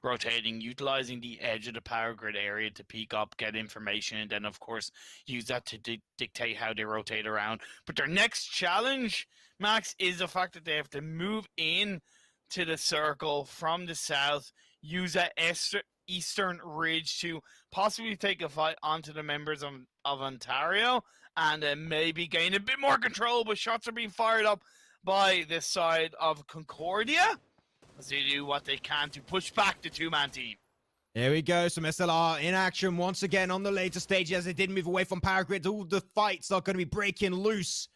rotating, utilizing the edge of the power grid area to peek up, get information, and then, of course, use that to dictate how they rotate around. But their next challenge, Max, is the fact that they have to move in to the circle from the south, use that eastern ridge to possibly take a fight onto the members of Ontario, and then maybe gain a bit more control, but shots are being fired up by this side of Concordia as they do what they can to push back the two-man team. Here we go, some SLR in action once again on the later stage as they did move away from power grids. All the fights are going to be breaking loose.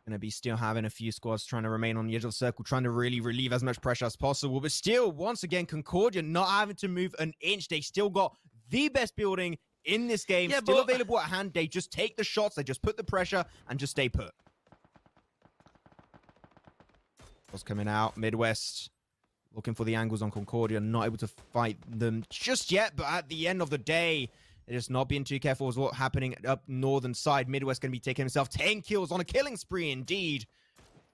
Going to be still having a few squads trying to remain on the edge of the circle, trying to really relieve as much pressure as possible. But still, once again, Concordia not having to move an inch. They still got the best building in this game, still available at hand. They just take the shots, they just put the pressure, and just stay put. What's coming out? Midwest looking for the angles on Concordia, not able to fight them just yet. But at the end of the day, they're just not being too careful with what's happening up northern side. Midwest going to be taking himself 10 kills on a killing spree indeed.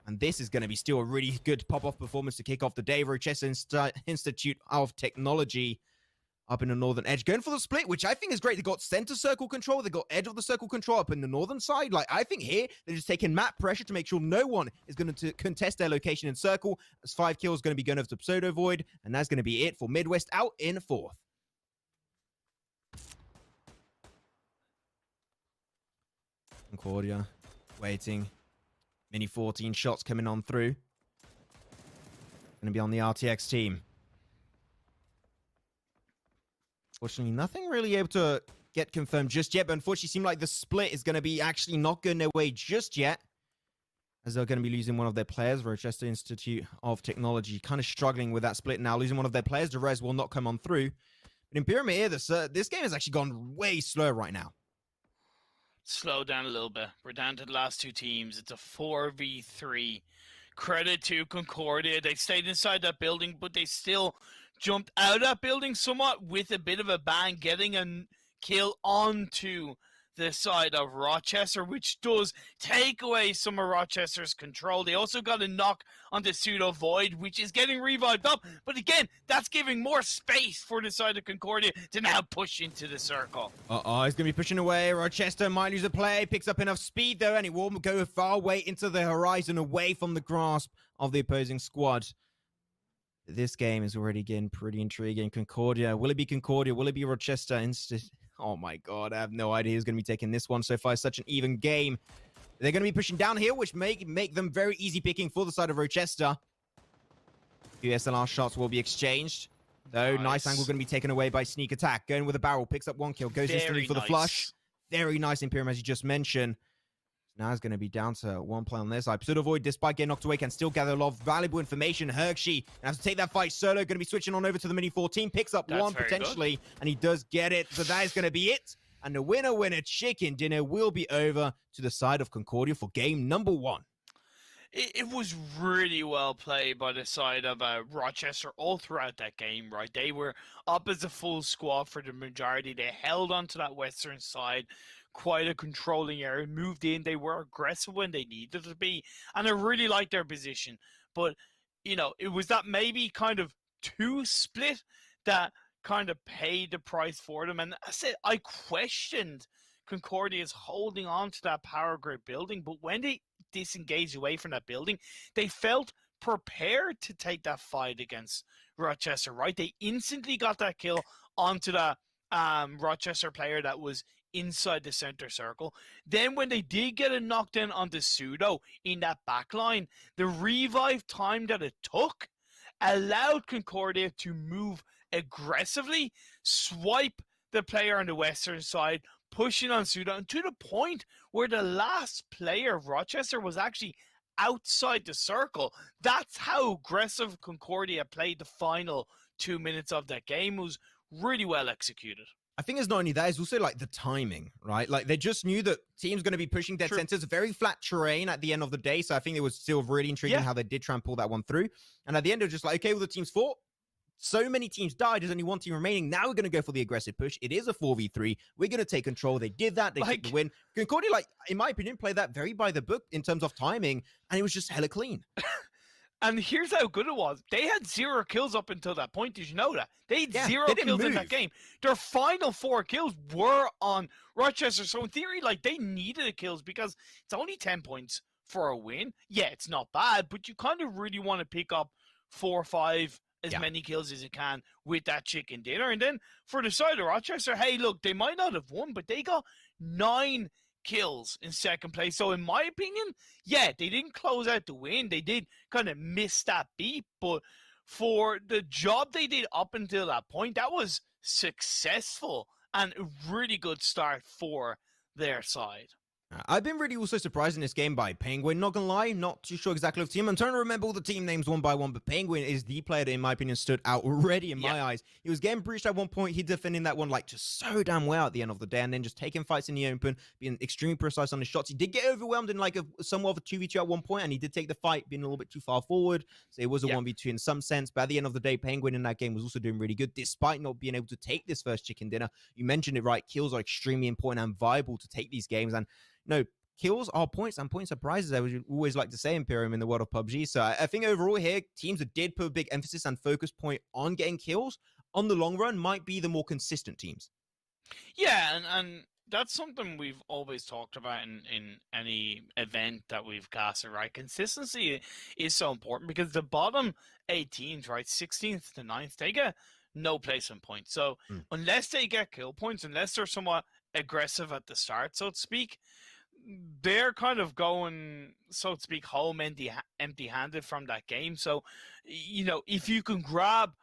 And this is going to be still a really good pop-off performance to kick off the day. Rochester Institute of Technology up in the northern edge, going for the split, which I think is great. They got center circle control, they got edge of the circle control up in the northern side. Like, I think here they're just taking map pressure to make sure no one is going to contest their location in circle. As 5 kills going to be going over to Pseudo Void, and that's going to be it for Midwest out in 4th. Concordia waiting. Mini 14 shots coming on through. Going to be on the RTX team. Unfortunately, nothing really able to get confirmed just yet, but unfortunately, it seems like the split is going to be actually not going their way just yet, as they're going to be losing one of their players. Rochester Institute of Technology kind of struggling with that split now, losing one of their players. The res will not come on through. But in Pyramid here, this game has actually gone way slow right now. Slow down a little bit. We're down to the last 2 teams. It's a 4v3. Credit to Concordia. They stayed inside that building, but they still jumped out of that building somewhat with a bit of a bang, getting a kill onto the side of Rochester, which does take away some of Rochester's control. They also got a knock on the Pseudo Void, which is getting revived up. But again, that's giving more space for the side of Concordia to now push into the circle. He's going to be pushing away. Rochester might lose a play. Picks up enough speed, though, and it will go far away into the horizon, away from the grasp of the opposing squad. This game is already getting pretty intriguing. Concordia. Will it be Concordia? Will it be Rochester? Oh my god, I have no idea who's going to be taking this one so far. It's such an even game. They're going to be pushing down here, which make them very easy picking for the side of Rochester. Few SLR shots will be exchanged. Though, nice angle going to be taken away by Sneak Attack. Going with a barrel, picks up 1 kill, goes instantly for the flush. Very nice Imperium, as you just mentioned. Now it's going to be down to 1 play on their side. Pseudo Void, despite getting knocked away, can still gather a lot of valuable information. Hergshi has to take that fight solo. Going to be switching on over to the Mini 14. Picks up 1 potentially, and he does get it. So that is going to be it. And the winner chicken dinner will be over to the side of Concordia for game number 1. It was really well played by the side of Rochester all throughout that game, right? They were up as a full squad for the majority. They held onto that western side, quite a controlling area, moved in. They were aggressive when they needed to be, and I really liked their position. But, you know, it was that maybe kind of 2 split that kind of paid the price for them. And I said, I questioned Concordia's holding on to that power grid building, but when they disengaged away from that building, they felt prepared to take that fight against Rochester, right? They instantly got that kill onto the Rochester player that was inside the center circle. Then when they did get a knockdown on the Pseudo in that backline, the revive time that it took allowed Concordia to move aggressively, swipe the player on the western side, pushing on Pseudo, and to the point where the last player of Rochester was actually outside the circle. That's how aggressive Concordia played the final 2 minutes of that game. It was really well executed. I think it's not only that, it's also like the timing, right? Like they just knew that team's going to be pushing dead centers, very flat terrain at the end of the day. So I think it was still really intriguing how they did try and pull that one through. And at the end, it was just like, okay, well, the team's fought. So many teams died. There's only 1 team remaining. Now we're going to go for the aggressive push. It is a 4v3. We're going to take control. They did that. They took the win. Concordia, like, in my opinion, played that very by the book in terms of timing. And it was just hella clean. And here's how good it was. They had 0 kills up until that point. Did you know that? They had Yeah, 0 they didn't kills in that move. game. Their final 4 kills were on Rochester. So in theory, like, they needed the kills because it's only 10 points for a win. Yeah, it's not bad, but you kind of really want to pick up 4 or 5 as many kills as you can with that chicken dinner. And then for the side of Rochester, hey, look, they might not have won, but they got 9 kills in second place. So in my opinion, yeah, they didn't close out the win. They did kind of miss that beat, but for the job they did up until that point, that was successful and a really good start for their side. I've been really also surprised in this game by Penguin. Not gonna lie, not too sure exactly of the team. I'm trying to remember all the team names one by one, but Penguin is the player that, in my opinion, stood out already in my eyes. He was getting breached at one point. He defending that one like just so damn well at the end of the day, and then just taking fights in the open, being extremely precise on his shots. He did get overwhelmed in like somewhat of a 2v2 at one point, and he did take the fight, being a little bit too far forward. So it was a 1v2 in some sense. But at the end of the day, Penguin in that game was also doing really good, despite not being able to take this first chicken dinner. You mentioned it right. Kills are extremely important and viable to take these games, and kills are points, and points are prizes. I would always like to say, Imperium, in the world of PUBG. So I think overall here, teams that did put a big emphasis and focus point on getting kills on the long run might be the more consistent teams. Yeah, and that's something we've always talked about in any event that we've casted, right? Consistency is so important because the bottom 8 teams, right, 16th to 9th, they get no place in points. So unless they get kill points, unless they're somewhat aggressive at the start, so to speak, they're kind of going, so to speak, home empty-handed from that game. So, if you can grab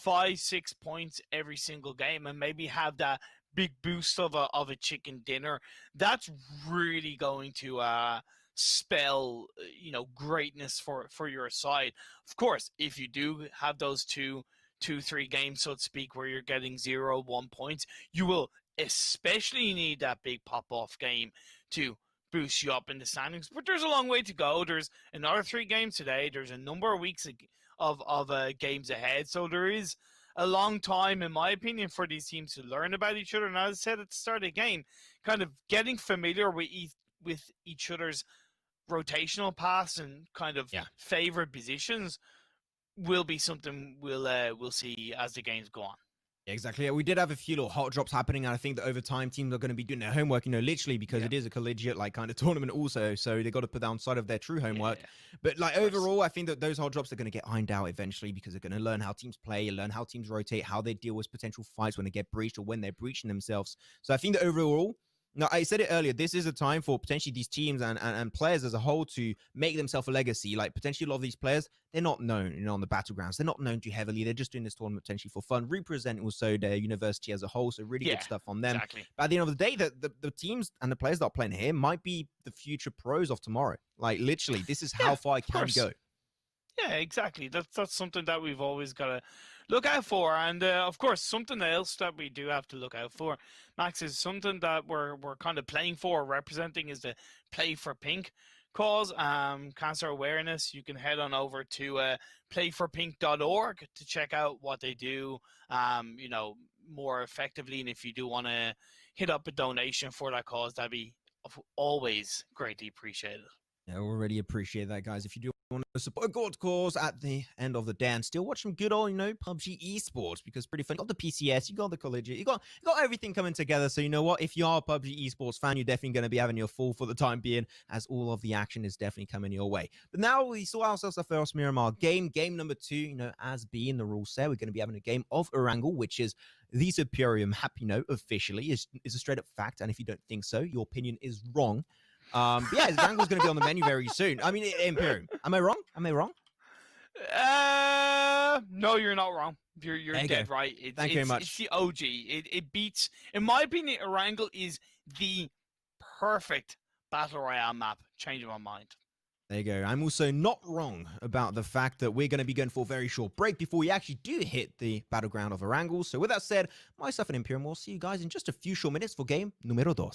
5-6 points every single game and maybe have that big boost of a chicken dinner, that's really going to spell greatness for your side. Of course, if you do have those 2-3 games, so to speak, where you're getting 0-1 points, you will especially need that big pop-off game to boost you up in the standings. But there's a long way to go. There's another 3 games today. There's a number of weeks of games ahead. So there is a long time, in my opinion, for these teams to learn about each other. And as I said at the start of the game, kind of getting familiar with each other's rotational paths and kind of favorite positions will be something we'll see as the games go on. Exactly. Yeah, we did have a few little hot drops happening, and I think that over time teams are going to be doing their homework, literally, because it is a collegiate like kind of tournament also, so they got to put that on side of their true homework. But like overall, I think that those hot drops are going to get ironed out eventually, because they're going to learn how teams play, learn how teams rotate, how they deal with potential fights when they get breached or when they're breaching themselves. So I think that overall, now, I said it earlier, this is a time for potentially these teams and players as a whole to make themselves a legacy. Like, potentially a lot of these players, they're not known, on the battlegrounds. They're not known too heavily. They're just doing this tournament potentially for fun, representing also their university as a whole. So really good stuff on them. Exactly. But at the end of the day, the teams and the players that are playing here might be the future pros of tomorrow. Like, literally, this is how far it can go. Yeah, exactly. That's something that we've always got to look out for. And of course, something else that we do have to look out for, Max, is something that we're kind of playing for, representing, is the Play for Pink cause. Cancer awareness. You can head on over to playforpink.org to check out what they do, more effectively. And if you do want to hit up a donation for that cause, that'd be always greatly appreciated. Yeah, we already appreciate that, guys. If you do want to support a good cause at the end of the day and still watch some good old, PUBG esports, because pretty fun. You got the PCS, you got the collegiate, you got everything coming together. So you know what? If you are a PUBG esports fan, you're definitely going to be having your full for the time being, as all of the action is definitely coming your way. But now we saw ourselves our first Miramar game number 2. As being the rule said, we're going to be having a game of Erangel, which is the Superior map. Officially is a straight up fact. And if you don't think so, your opinion is wrong. Erangel's going to be on the menu very soon. I mean, Imperium. Am I wrong? No, you're not wrong. You're dead right. Thank you very much. It's the OG. It beats, in my opinion, Erangel is the perfect battle royale map. Changing my mind. There you go. I'm also not wrong about the fact that we're going to be going for a very short break before we actually do hit the battleground of Erangel. So with that said, myself and Imperium will see you guys in just a few short minutes for game numero 2.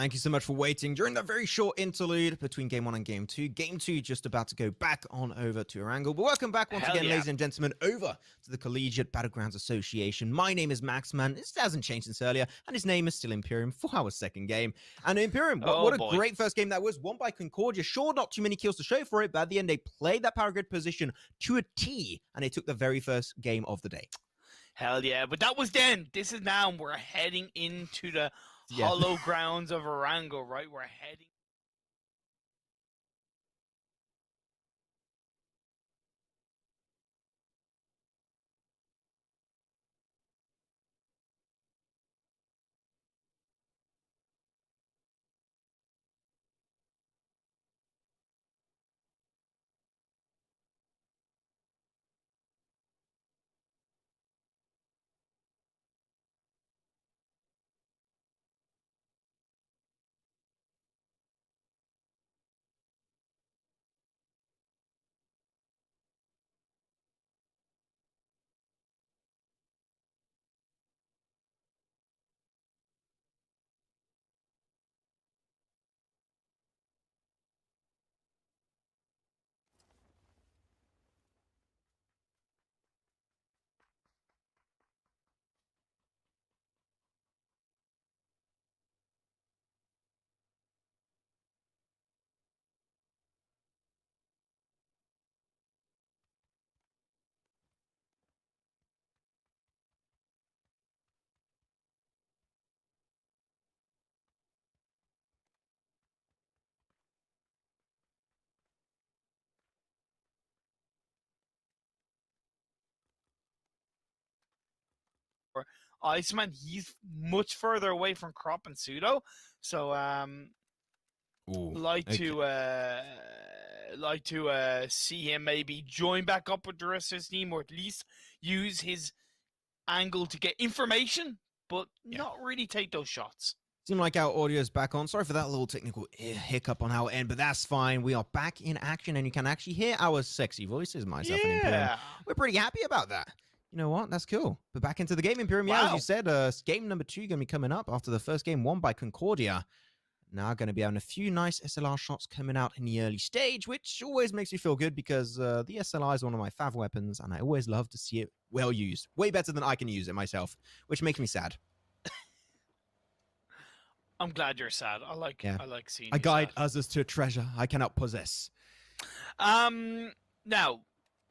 Thank you so much for waiting during that very short interlude between Game 1 and Game 2. Game 2 just about to go back on over to Erangel. But welcome back once again, ladies and gentlemen, over to the Collegiate Battlegrounds Association. My name is Maxman. It hasn't changed since earlier, and his name is still Imperium for our second game. And Imperium, what a great first game that was. Won by Concordia. Sure, not too many kills to show for it, but at the end, they played that power grid position to a T, and they took the very first game of the day. Hell yeah. But that was then. This is now, and we're heading into the hollow grounds of Erangel, right? We're heading. Iceman, he's much further away from Crop and Pseudo, so like to see him maybe join back up with the rest of his team, or at least use his angle to get information, but not really take those shots. Seems like our audio is back on. Sorry for that little technical hiccup on our end, but that's fine. We are back in action, and you can actually hear our sexy voices, myself and Imperium. We're pretty happy about that. You know what? That's cool. But back into the game, Imperium. Yeah, as you said, game number 2 going to be coming up after the first game won by Concordia. Now going to be having a few nice SLR shots coming out in the early stage, which always makes me feel good because the SLR is one of my fav weapons, and I always love to see it well used. Way better than I can use it myself, which makes me sad. I'm glad you're sad. I like seeing. I guide others to a treasure I cannot possess. Now,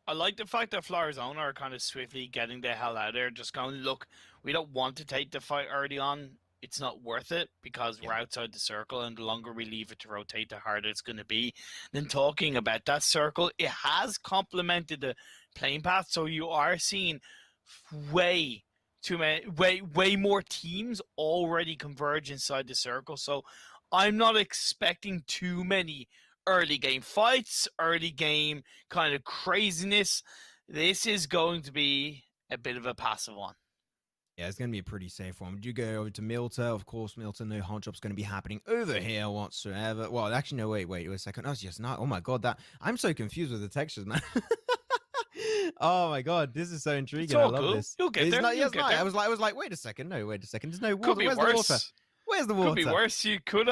I like the fact that Florizona are kind of swiftly getting the hell out of there, just going, look, we don't want to take the fight early on. It's not worth it because we're outside the circle, and the longer we leave it to rotate, the harder it's going to be. Then talking about that circle, it has complemented the playing path, so you are seeing way more teams already converge inside the circle. So I'm not expecting too many early game fights, early game kind of craziness. This is going to be a bit of a passive one. Yeah, it's going to be a pretty safe one. Would you go over to Milta? Of course, Milta, no hard job's going to be happening over here whatsoever. Well, actually, no, wait a second. Oh, it's just not. Oh my God, I'm so confused with the textures now. Oh my God, this is so intriguing. I love this. You'll get there. I was like, wait a second. No, wait a second. There's no water. Could be Where's worse. the water? Where's the water? Could be worse. You could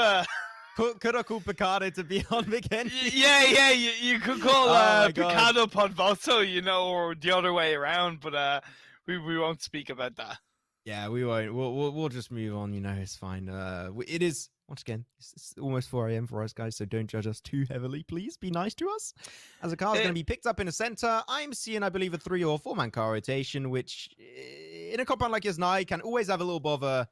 Could I call Picardo to be on again? Yeah. You could call Picardo Ponvoso, or the other way around. But we won't speak about that. Yeah, we won't. We'll just move on. It's fine. It is. Once again, it's almost 4 a.m. for us, guys, so don't judge us too heavily, please. Be nice to us. As a car is going to be picked up in the center, I'm seeing, I believe, a 3 or 4-man car rotation, which in a compound like Yasnaya can always have a little bother.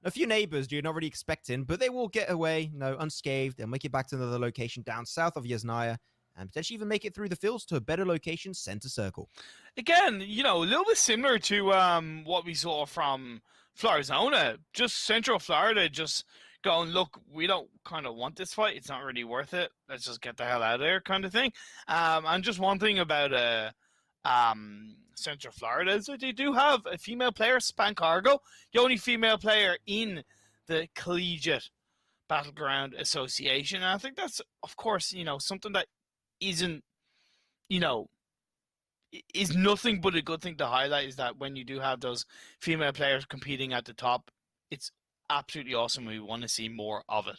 A few neighbors you're not really expecting, but they will get away, unscathed. They'll make it back to another location down south of Yasnaya, and potentially even make it through the fields to a better location, center circle. Again, a little bit similar to what we saw from Florizona. Just Central Florida, just going, look, we don't kind of want this fight. It's not really worth it. Let's just get the hell out of there kind of thing. And just one thing about Central Florida is that they do have a female player, Span Cargo, the only female player in the Collegiate Battleground Association. And I think that's, of course, something that isn't, is nothing but a good thing to highlight, is that when you do have those female players competing at the top, it's absolutely awesome. We want to see more of it.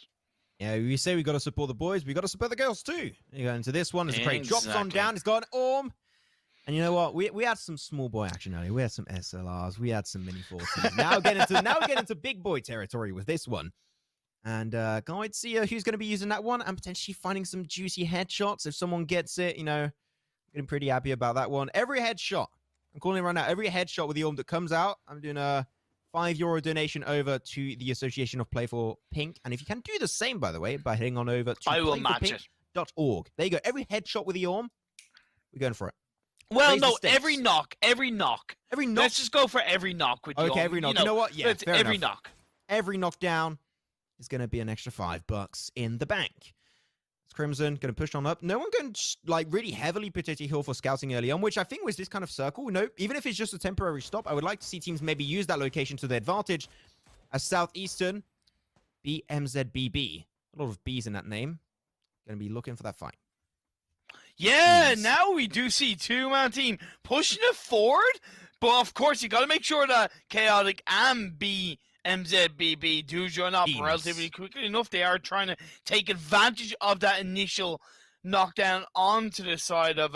Yeah, we say we got to support the boys, we got to support the girls too. You go into this one, there's a crate, drops on Exactly. down, it's got an orm. And you know what? We had some small boy action earlier. We had some SLRs, we had some mini 40s. Now we're getting into big boy territory with this one. And can't wait to see who's going to be using that one and potentially finding some juicy headshots. If someone gets it, you know, getting pretty happy about that one. Every headshot, I'm calling it right now, every headshot with the orm that comes out, I'm doing a €5 donation over to the Association of Play for Pink. And if you can do the same, by the way, by heading on over to I will match it. playforpink.org. There you go. Every headshot with the orm, we're going for it. Well, Raise the no, stakes. every knock. Every knock? Let's just go for every knock with the Okay, orm. every knock. You know what? Yeah, fair every enough. knock. Every knockdown is going to be an extra $5 in the bank. It's Crimson going to push on up. No one can like really heavily Potato Hill for scouting early on, which I think was this kind of circle. No, even if it's just a temporary stop, I would like to see teams maybe use that location to their advantage. As Southeastern, BMZBB. A lot of B's in that name. Going to be looking for that fight. Yeah, Yes. now we do see two-man team pushing it forward. But of course, you got to make sure that Chaotic and BMZBB do join up Teams. relatively quickly enough. They are trying to take advantage of that initial knockdown onto the side of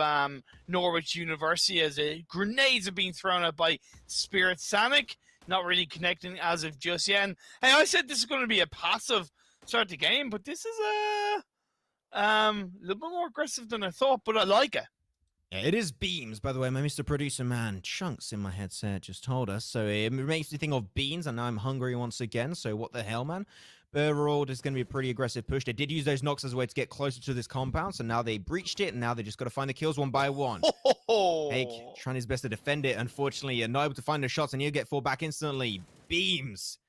Norwich University as grenades are being thrown out by Spirit Sanic. Not really connecting as of just yet. And, hey, I said this is going to be a passive start the game, but this is a little bit more aggressive than I thought, but I like it. Yeah, it is beams, by the way. My Mr. Producer man, chunks in my headset just told us. So it makes me think of beans, and now I'm hungry once again. So what the hell, man? But overall, there's going to be a pretty aggressive push. They did use those knocks as a way to get closer to this compound. So now they breached it, and now they just got to find the kills one by one. Hake trying his best to defend it. Unfortunately, not able to find the shots, and he'll get fall back instantly. Beams.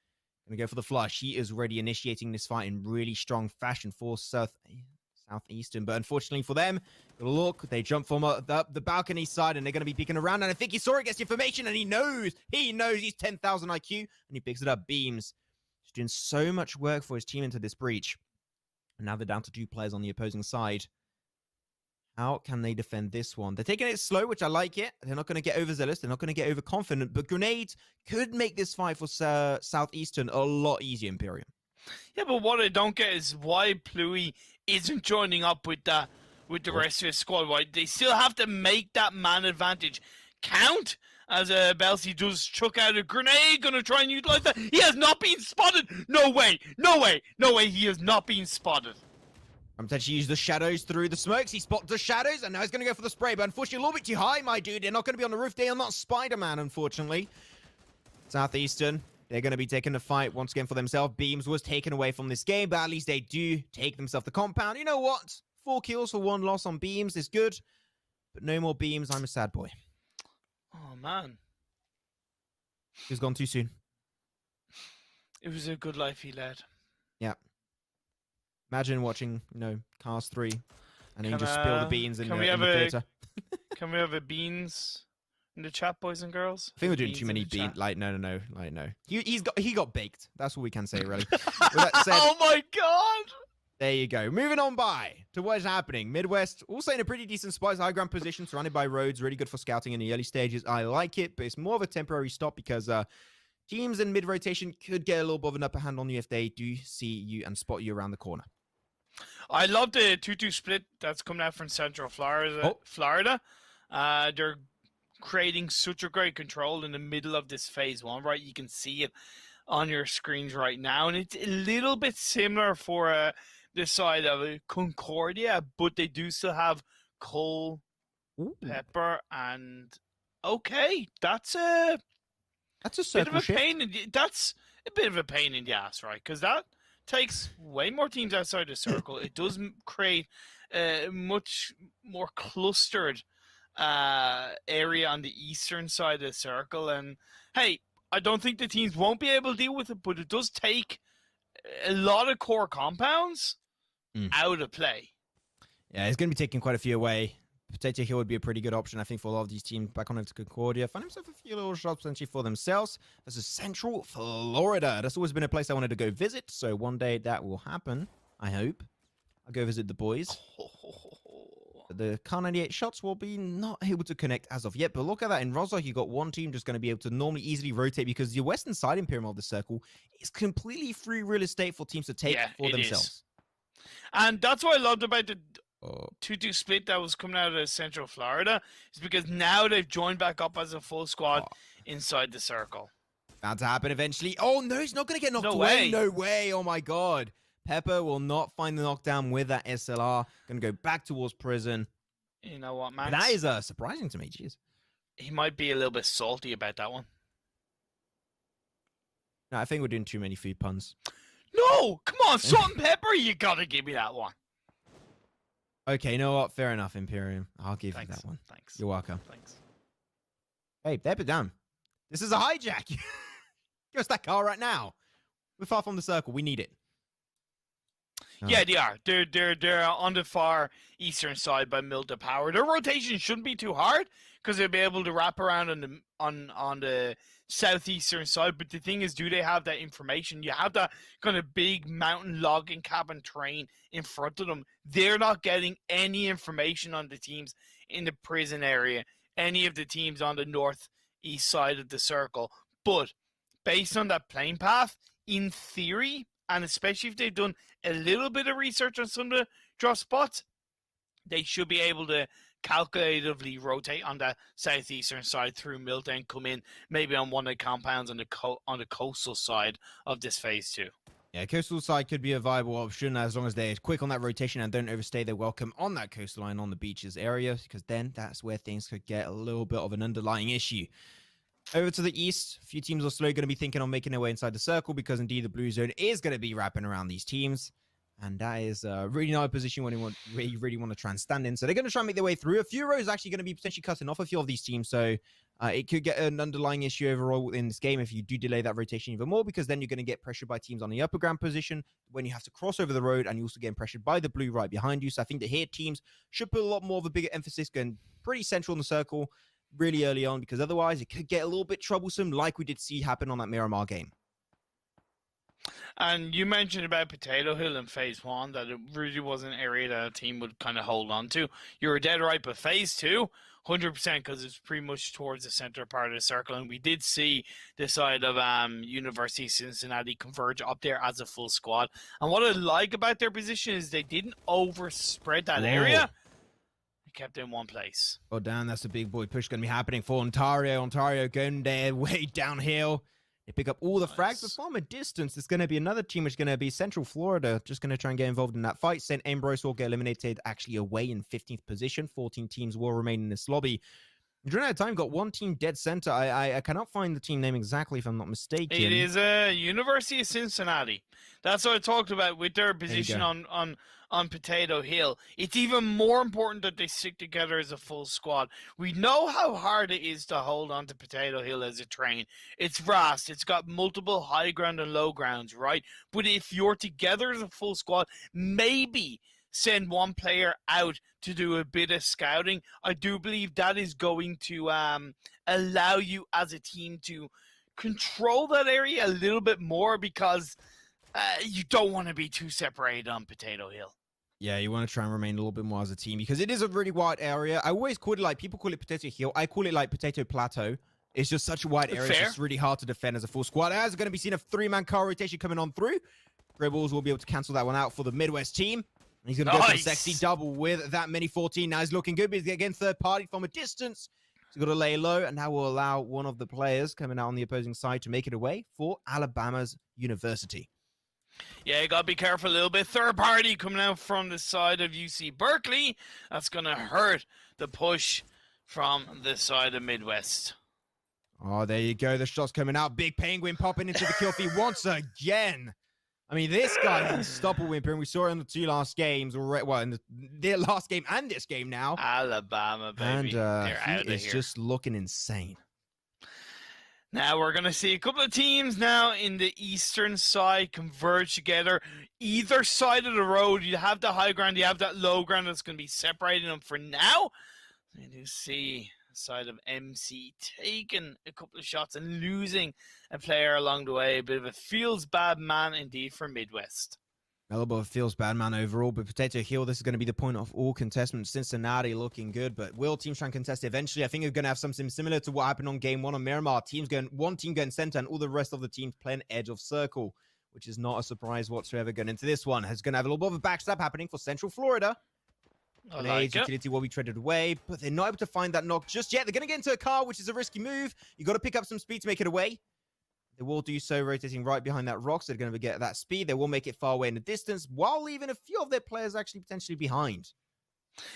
Gonna go for the flush. He is already initiating this fight in really strong fashion for Southeastern. But unfortunately for them, look, they jump from the balcony side, and they're going to be peeking around. And I think he saw it, gets the information, and he knows he's 10,000 IQ, and he picks it up. Beams. He's doing so much work for his team into this breach. And now they're down to 2 players on the opposing side. How can they defend this one? They're taking it slow, which I like it. They're not going to get overzealous. They're not going to get overconfident. But grenades could make this fight for Southeastern a lot easier, Imperium. Yeah, but what I don't get is why Pluie isn't joining up with the rest of his squad. Why they still have to make that man advantage count? As Belsey does chuck out a grenade, gonna try and utilize that. He has not been spotted. No way, no way, no way. He has not been spotted. I'm potentially use the shadows through the smokes. He spots the shadows, and now he's going to go for the spray. But unfortunately, a little bit too high, my dude. They're not going to be on the roof. They are not Spider-Man, unfortunately. Southeastern, they're going to be taking the fight once again for themselves. Beams was taken away from this game, but at least they do take themselves the compound. You know what? 4 kills for 1 loss on Beams is good. But no more Beams. I'm a sad boy. Oh, man. He's gone too soon. It was a good life he led. Yeah. Imagine watching, Cars 3, and then you just spill the beans in the theater. Can we have a beans in the chat, boys and girls? I think we're doing too many beans. Like, no. Like, no. He got baked. That's all we can say, really. With that said, oh my god! There you go. Moving on by to what is happening. Midwest, also in a pretty decent spot. High ground position, surrounded by roads. Really good for scouting in the early stages. I like it, but it's more of a temporary stop because teams in mid-rotation could get a little bit of an upper hand on you if they do see you and spot you around the corner. I love the 2-2 split that's coming out from Central Florida. They're creating such a great control in the middle of this phase 1, right? You can see it on your screens right now, and it's a little bit similar for this side of Concordia, but they do still have coal, pepper, and okay, that's a bit of a pain. That's a bit of a pain in the ass, right? Because that takes way more teams outside the circle. It does create a much more clustered area on the eastern side of the circle. And hey, I don't think the teams won't be able to deal with it, but it does take a lot of core compounds out of play. Yeah, it's going to be taking quite a few away. Potato Hill would be a pretty good option, I think, for a lot of these teams back on over to Concordia. Find himself a few little shops potentially for themselves. This is Central Florida. That's always been a place I wanted to go visit, so one day that will happen, I hope. I'll go visit the boys. the Kar 98 shots will be not able to connect as of yet. But look at that. In Rozhok, you got one team just going to be able to normally easily rotate because the western side Imperium of the circle is completely free real estate for teams to take for themselves. And that's what I loved about the 2-2 split that was coming out of Central Florida, is because now they've joined back up as a full squad inside the circle. Bound to happen eventually. Oh, no, he's not going to get knocked No way. away. No way. Oh, my God. Pepper will not find the knockdown with that SLR. Going to go back towards prison. You know what, Max? But that is surprising to me. Jeez. He might be a little bit salty about that one. No, I think we're doing too many food puns. No! Come on, salt and pepper! You got to give me that one. Okay, you know what? Fair enough, Imperium. I'll give you that one. Thanks. You're welcome. Thanks. Hey, step it down. This is a hijack. Give us that car right now. We're far from the circle. We need it. Oh. Yeah, they are. They're on the far eastern side by Milta Power. Their rotation shouldn't be too hard because they'll be able to wrap around on the southeastern side. But the thing is, do they have that information? You have that kind of big mountain logging cabin terrain in front of them. They're not getting any information on the teams in the prison area, any of the teams on the northeast side of the circle. But based on that plane path, in theory, and especially if they've done a little bit of research on some of the drop spots, they should be able to calculatively rotate on the southeastern side through Milta and come in maybe on one of the compounds on the coastal side of this phase 2. Yeah, coastal side could be a viable option as long as they're quick on that rotation and don't overstay their welcome on that coastline on the beaches area, because then that's where things could get a little bit of an underlying issue. Over to the east, a few teams are slowly going to be thinking on making their way inside the circle because indeed the blue zone is going to be wrapping around these teams. And that is really not a position where you really want to try and stand in. So they're going to try and make their way through. A few rows actually going to be potentially cutting off a few of these teams. So it could get an underlying issue overall in this game if you do delay that rotation even more, because then you're going to get pressured by teams on the upper ground position when you have to cross over the road, and you're also getting pressured by the blue right behind you. So I think that here teams should put a lot more of a bigger emphasis going pretty central in the circle really early on, because otherwise it could get a little bit troublesome like we did see happen on that Miramar game. And you mentioned about Potato Hill in phase 1, that it really was an area that a team would kind of hold on to. You were dead right, but phase 2, 100%, because it's pretty much towards the center part of the circle. And we did see the side of University of Cincinnati converge up there as a full squad. And what I like about their position is they didn't overspread that area. They kept it in one place. Oh, damn, that's a big boy push going to be happening for Ontario. Ontario going their way downhill. They pick up all the frags, but from a distance, there's going to be another team which is going to be Central Florida, just going to try and get involved in that fight. St. Ambrose will get eliminated actually away in 15th position. 14 teams will remain in this lobby. During that time, got one team dead center. I cannot find the team name exactly, if I'm not mistaken. It is University of Cincinnati. That's what I talked about with their position on Potato Hill. It's even more important that they stick together as a full squad. We know how hard it is to hold on to Potato Hill as a train. It's vast. It's got multiple high ground and low grounds, right? But if you're together as a full squad, maybe send one player out to do a bit of scouting. I do believe that is going to allow you as a team to control that area a little bit more, because you don't want to be too separated on Potato Hill. Yeah, you want to try and remain a little bit more as a team, because it is a really wide area. I always call it, like, people call it Potato Hill. I call it like Potato Plateau. It's just such a wide area. It's just really hard to defend as a full squad. As going to be seen a 3-man car rotation coming on through. Rebels will be able to cancel that one out for the Midwest team. And he's going to go for a sexy double with that Mini 14. Now he's looking good, but he's again third party from a distance. He's got to lay low, and that will allow one of the players coming out on the opposing side to make it away for Alabama's University. Yeah, you got to be careful a little bit. Third party coming out from the side of UC Berkeley. That's going to hurt the push from the side of Midwest. Oh, there you go. The shot's coming out. Big Penguin popping into the kill feed once again. I mean, this guy is unstoppable, and we saw it in the 2 last games, or well, in the last game and this game now. Alabama, baby. And they're out of he is here. just looking insane. Now we're going to see a couple of teams now in the eastern side converge together. Either side of the road, you have the high ground, you have that low ground that's going to be separating them for now. I do see the side of MC taking a couple of shots and losing a player along the way. A bit of a feels bad man indeed for Midwest. Melbourne feels bad, man, overall, but Potato Hill, this is going to be the point of all contestants. Cincinnati looking good, but will teams try and contest eventually? I think we're going to have something similar to what happened on game 1 on Miramar. One team going center and all the rest of the teams playing edge of circle, which is not a surprise whatsoever going into this one. It's going to have a little bit of a backstab happening for Central Florida. Utility will be traded away, but they're not able to find that knock just yet. They're going to get into a car, which is a risky move. You got to pick up some speed to make it away. They will do so, rotating right behind that rock, so they're going to get that speed. They will make it far away in the distance, while leaving a few of their players actually potentially behind.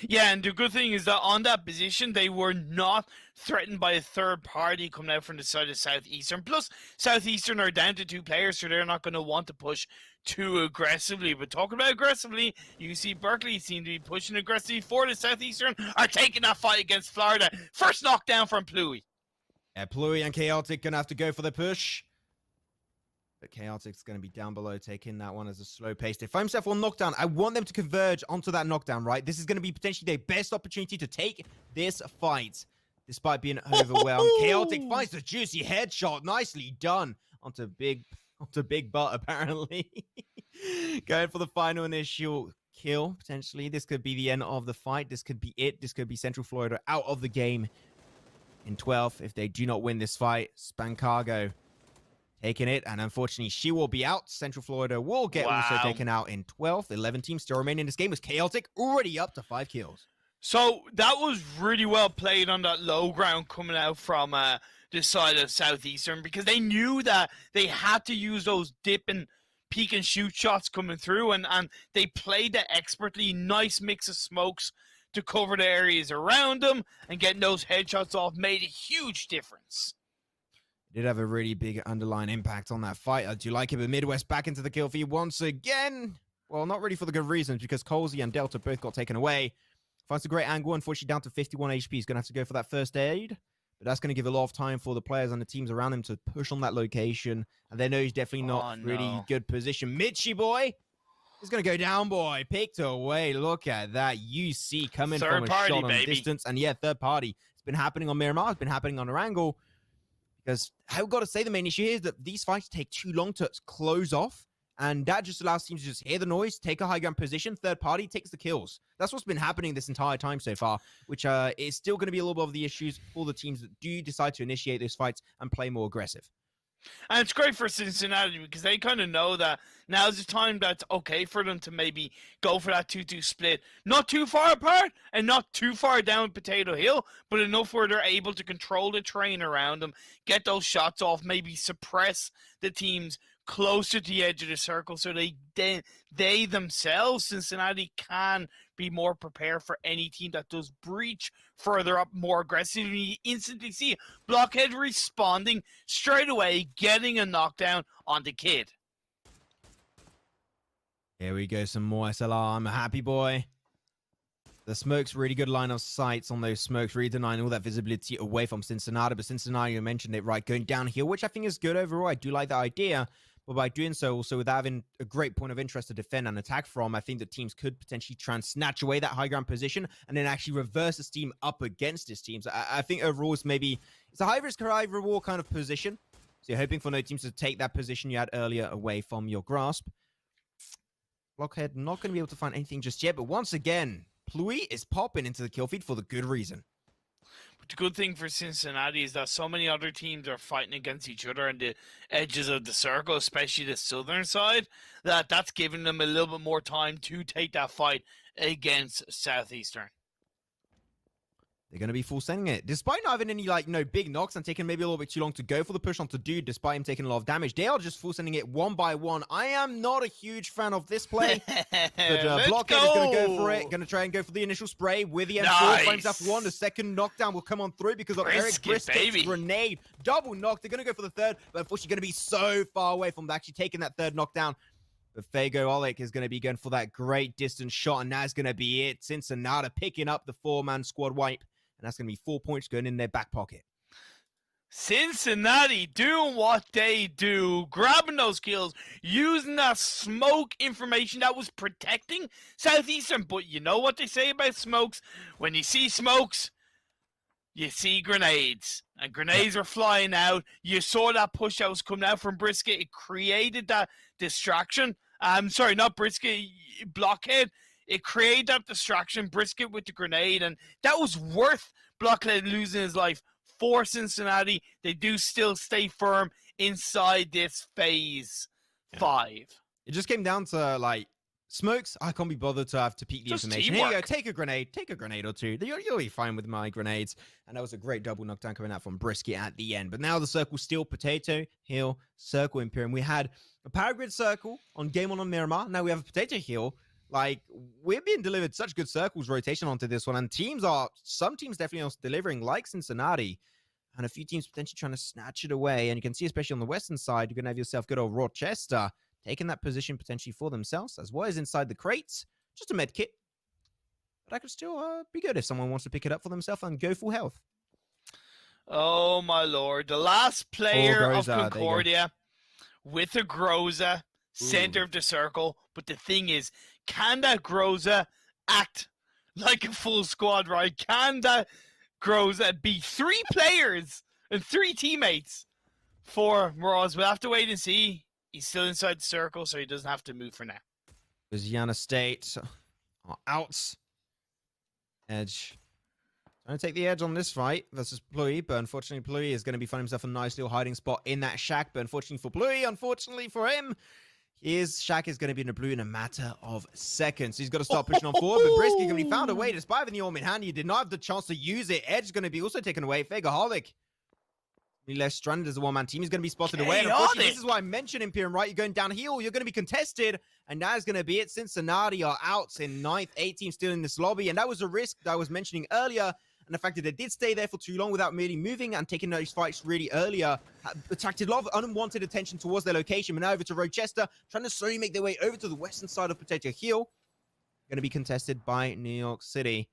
Yeah, and the good thing is that on that position, they were not threatened by a third party coming out from the side of Southeastern. Plus, Southeastern are down to 2 players, so they're not going to want to push too aggressively. But talking about aggressively, you see Berkeley seem to be pushing aggressively for the Southeastern, are taking that fight against Florida. First knockdown from Pluie. Yeah, Pluie and Chaotic going to have to go for the push. But Chaotic's going to be down below, taking that one as a slow pace. They find himself on knockdown. I want them to converge onto that knockdown, right? This is going to be potentially their best opportunity to take this fight, despite being overwhelmed. Chaotic finds the juicy headshot. Nicely done. Onto big butt, apparently. Going for the final initial kill, potentially. This could be the end of the fight. This could be it. This could be Central Florida out of the game in 12 if they do not win this fight. Spancargo taking it, and unfortunately, she will be out. Central Florida will get also taken out in 12th. 11 teams still remain in this game with Chaotic already up to 5 kills. So that was really well played on that low ground coming out from this side of Southeastern, because they knew that they had to use those dip and peek and shoot shots coming through, and they played that expertly. Nice mix of smokes to cover the areas around them, and getting those headshots off made a huge difference. Did have a really big underlying impact on that fight. I do like it, but Midwest back into the kill feed once again. Well, not really for the good reasons, because Colsey and Delta both got taken away. Finds a great angle, unfortunately down to 51 HP. He's going to have to go for that first aid, but that's going to give a lot of time for the players and the teams around him to push on that location, and they know he's definitely not really good position. Mitchie boy is going to go down, boy. Picked away. Look at that. UC coming from a shot on distance, and yeah, third party. It's been happening on Miramar. It's been happening on Erangel. Because I've got to say the main issue here is that these fights take too long to close off, and that just allows teams to just hear the noise, take a high ground position, third party takes the kills. That's what's been happening this entire time so far, which is still going to be a little bit of the issues for the teams that do decide to initiate those fights and play more aggressive. And it's great for Cincinnati because they kind of know that now's the time that's okay for them to maybe go for that 2-2 split. Not too far apart and not too far down Potato Hill, but enough where they're able to control the terrain around them, get those shots off, maybe suppress the teams closer to the edge of the circle so they themselves, Cincinnati, can be more prepared for any team that does breach further up more aggressively. You instantly see Blockhead responding straight away, getting a knockdown on the kid. Here we go, some more SLR. I'm a happy boy. The smoke's really good line of sights on those smokes, really denying all that visibility away from Cincinnati. But Cincinnati, you mentioned it, right, going downhill, which I think is good overall. I do like that idea. But by doing so, also without having a great point of interest to defend and attack from, I think that teams could potentially try and snatch away that high ground position and then actually reverse this team up against his teams. I think overall it's a high risk, high reward kind of position. So you're hoping for no teams to take that position you had earlier away from your grasp. Blockhead not going to be able to find anything just yet, but once again, Pluie is popping into the kill feed for the good reason. But the good thing for Cincinnati is that so many other teams are fighting against each other on the edges of the circle, especially the southern side, that's giving them a little bit more time to take that fight against Southeastern. They're going to be full sending it. Despite not having any, big knocks and taking maybe a little bit too long to go for the push onto Dude, despite him taking a lot of damage, they are just full sending it one by one. I am not a huge fan of this play. But Blockhead is going to go for it. Going to try and go for the initial spray with the M4. Nice. Finds that one. The second knockdown will come on through because of Eric Brisket's grenade. Double knock. They're going to go for the third, but unfortunately going to be so far away from actually taking that third knockdown. But Fago Oleg is going to be going for that great distance shot, and that's going to be it. Cincinnati picking up the 4-man squad wipe. And that's going to be 4 points going in their back pocket. Cincinnati doing what they do, grabbing those kills, using that smoke information that was protecting Southeastern. But you know what they say about smokes? When you see smokes, you see grenades. And grenades are flying out. You saw that push that was coming out from Brisket. It created that distraction. Sorry, not Brisket, Blockhead. It created that distraction, Brisket with the grenade, and that was worth Blockhead losing his life for Cincinnati. They do still stay firm inside this phase 5. It just came down to, like, Smokes, I can't be bothered to have to peek the Just information. Here you go, teamwork. take a grenade or two. You'll be fine with my grenades. And that was a great double knockdown coming out from Brisket at the end. But now the circle still Potato Hill, Circle Imperium. We had a Power Grid Circle on Game 1 on Miramar. Now we have a Potato Hill. Like, we're being delivered such good circles rotation onto this one. And some teams definitely are delivering, like Cincinnati. And a few teams potentially trying to snatch it away. And you can see, especially on the western side, you're going to have yourself good old Rochester taking that position potentially for themselves, as well as inside the crates. Just a med kit. But that could still be good if someone wants to pick it up for themselves and go full health. Oh, my lord. The last player of Concordia with a Groza, center of the circle. But the thing is, can that Groza act like a full squad, right? Can that Groza be 3 players and 3 teammates for Mraz? We'll have to wait and see. He's still inside the circle, so he doesn't have to move for now. Louisiana State are out. Edge. Trying to take the edge on this fight versus Pluie, but unfortunately Pluie is going to be finding himself a nice little hiding spot in that shack. But unfortunately for Pluie, unfortunately for him, his shack is going to be in the blue in a matter of seconds. He's got to start pushing on forward, but Brisket going to be found a way. Despite having the orb in hand, he did not have the chance to use it. Edge is going to be also taken away. Fagaholic left stranded as a one-man team. He's going to be spotted away. And unfortunately, this is why I mentioned Imperium, right? You're going downhill. You're going to be contested. And that is going to be it. Cincinnati are out in 9th. 8 teams still in this lobby. And that was a risk that I was mentioning earlier. And the fact that they did stay there for too long without really moving and taking those fights really earlier attracted a lot of unwanted attention towards their location. But now over to Rochester, trying to slowly make their way over to the western side of Potato Hill. Going to be contested by New York City.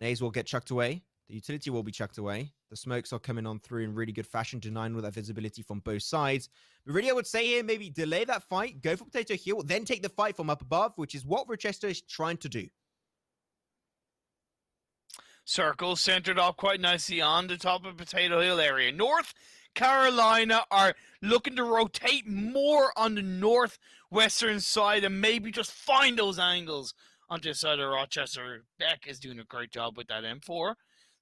Nays will get chucked away. The utility will be chucked away. The smokes are coming on through in really good fashion, denying all that visibility from both sides. But really, I would say here, maybe delay that fight, go for Potato Hill, then take the fight from up above, which is what Rochester is trying to do. Circle centered up quite nicely on the top of Potato Hill area. North Carolina are looking to rotate more on the northwestern side and maybe just find those angles on this side of Rochester. Beck is doing a great job with that M4.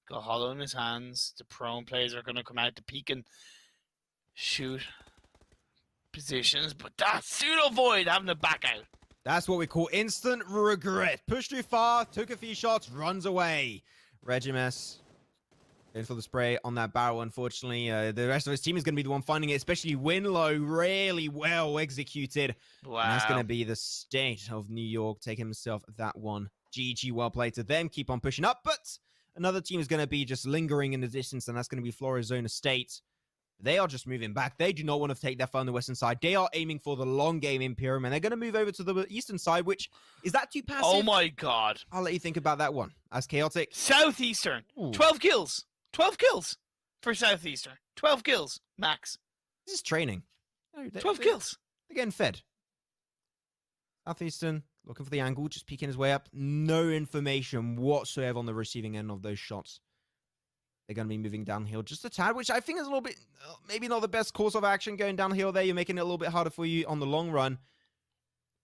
Got hollow in his hands. The prone players are going to come out to peek and shoot positions, but that's pseudo void having to back out. That's what we call instant regret. Pushed too far, took a few shots, runs away. Regimes going for the spray on that barrel. Unfortunately, the rest of his team is going to be the one finding it, especially Winlow. Really well executed. Wow. And that's going to be the state of New York taking himself that one. GG, well played to them. Keep on pushing up, but another team is going to be just lingering in the distance, and that's going to be Florizona State. They are just moving back. They do not want to take that far on the western side. They are aiming for the long game Imperium, and they're going to move over to the eastern side, which, is that too passive? Oh my god. I'll let you think about that one. As Chaotic. Southeastern. Ooh. 12 kills. 12 kills for Southeastern. 12 kills, max. This is training. 12 kills. They're getting fed. Southeastern, looking for the angle, just peeking his way up. No information whatsoever on the receiving end of those shots. They're going to be moving downhill just a tad, which I think is a little bit, maybe not the best course of action going downhill there. You're making it a little bit harder for you on the long run.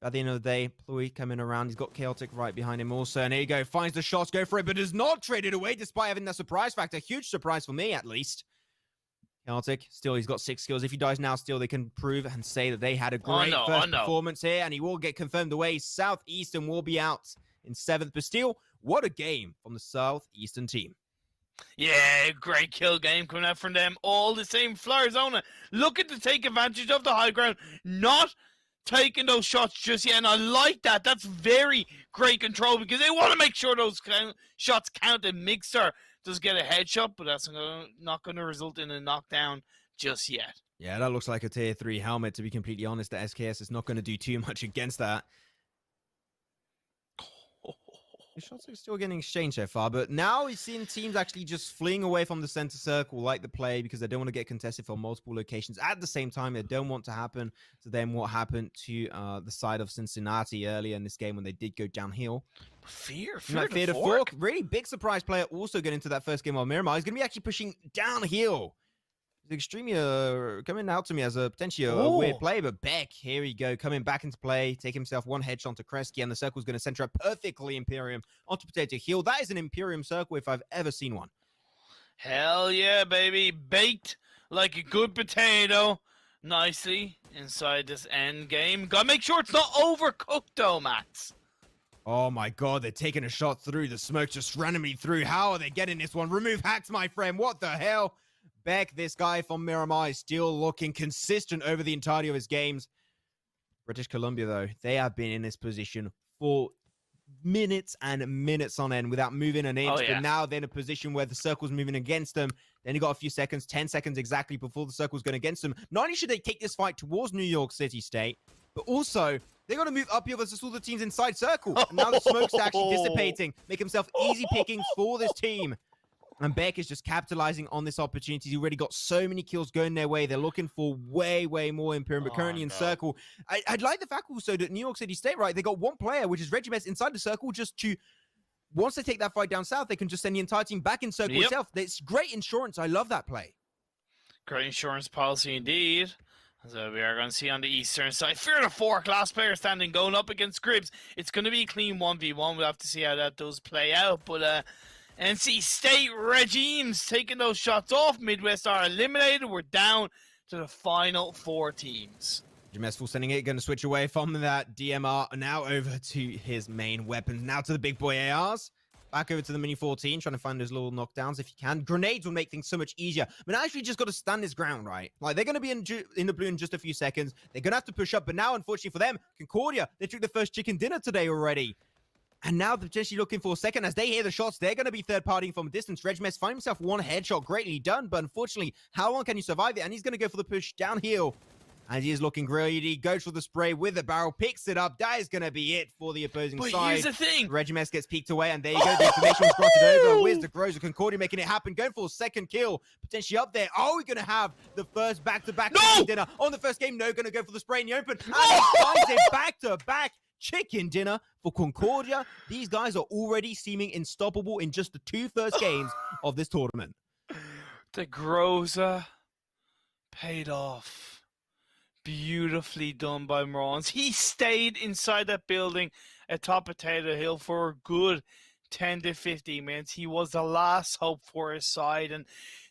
At the end of the day, Pluie coming around. He's got Chaotic right behind him also. And there you go. Finds the shots, go for it, but is not traded away despite having that surprise factor. Huge surprise for me, at least. Chaotic, still, he's got 6 kills. If he dies now, still, they can prove and say that they had a great first performance here. And he will get confirmed away. Southeastern will be out in 7th. But still, what a game from the Southeastern team. Yeah, great kill game coming out from them. All the same. Florizona looking to take advantage of the high ground. Not taking those shots just yet. And I like that. That's very great control because they want to make sure those shots count. And Mixer does get a headshot, but that's not going to result in a knockdown just yet. Yeah, that looks like a tier 3 helmet, to be completely honest. The SKS is not going to do too much against that. The shots are still getting exchanged so far, but now we've seen teams actually just fleeing away from the center circle like the play because they don't want to get contested from multiple locations. At the same time, they don't want to happen to them what happened to the side of Cincinnati earlier in this game when they did go downhill. Fear to fork. Really big surprise player also getting into that first game of Miramar. He's going to be actually pushing downhill. extremely coming out to me as a potentially a weird Oh, play, but Beck, here we go, coming back into play, take himself one headshot onto Kresge, and the circle's going to center up perfectly Imperium onto Potato Heal. That is an Imperium circle if I've ever seen one. hell yeah, baby. Baked like a good potato. Nicely inside this end game. Gotta make sure it's not overcooked though, Max. Oh my god, they're taking a shot through. The smoke just randomly through. How are they getting this one? Remove hacks, my friend. What the hell? Beck, this guy from Miramar, is still looking consistent over the entirety of his games. British Columbia, though, they have been in this position for minutes and minutes on end without moving an inch. Oh, yeah. But now they're in a position where the circle's moving against them. Then you got a few seconds, 10 seconds exactly before the circle's going against them. Not only should they take this fight towards New York City State, but also they got to move up here versus all the teams inside circle. And now the smoke's actually dissipating, make himself easy pickings for this team. And Beck is just capitalizing on this opportunity. He's already got so many kills going their way. They're looking for way, way more Imperium, but currently in circle. I'd like the fact also that New York City State, right, they got one player, which is Regimest, inside the circle just to, once they take that fight down south, they can just send the entire team back in circle itself. It's great insurance. I love that play. Great insurance policy indeed. So we are going to see on the eastern side, Fear the 4 class player standing going up against Gribbs. It's going to be a clean 1v1. We'll have to see how that does play out. But NC State regimes taking those shots off. Midwest are eliminated. We're down to the final 4 teams. Jamesful sending it, going to switch away from that DMR now over to his main weapons. Now to the big boy ARs. Back over to the Mini 14, trying to find those little knockdowns if you can. Grenades will make things so much easier. But now actually just got to stand his ground, right? Like, they're going to be in the blue in just a few seconds. They're going to have to push up. But now, unfortunately for them, Concordia, they took the first chicken dinner today already. And now they're potentially looking for a second. As they hear the shots, they're going to be third-partying from a distance. Regimest find himself one headshot. Greatly done. But unfortunately, how long can you survive it? And he's going to go for the push downhill. And he is looking greedy, goes for the spray with the barrel, picks it up. That is going to be it for the opposing side. But here's the thing. Regimest gets peeked away, and there you go. The information was grotted over. Where's the Groza? Concordia making it happen, going for a second kill. Potentially up there. Are we going to have the first back-to-back chicken dinner on the first game? No, going to go for the spray in the open. And he finds a back-to-back chicken dinner for Concordia. These guys are already seeming unstoppable in just the 2 first games of this tournament. The Groza paid off. Beautifully done by Morons. He stayed inside that building atop Potato Hill for a good 10 to 15 minutes. He was the last hope for his side. And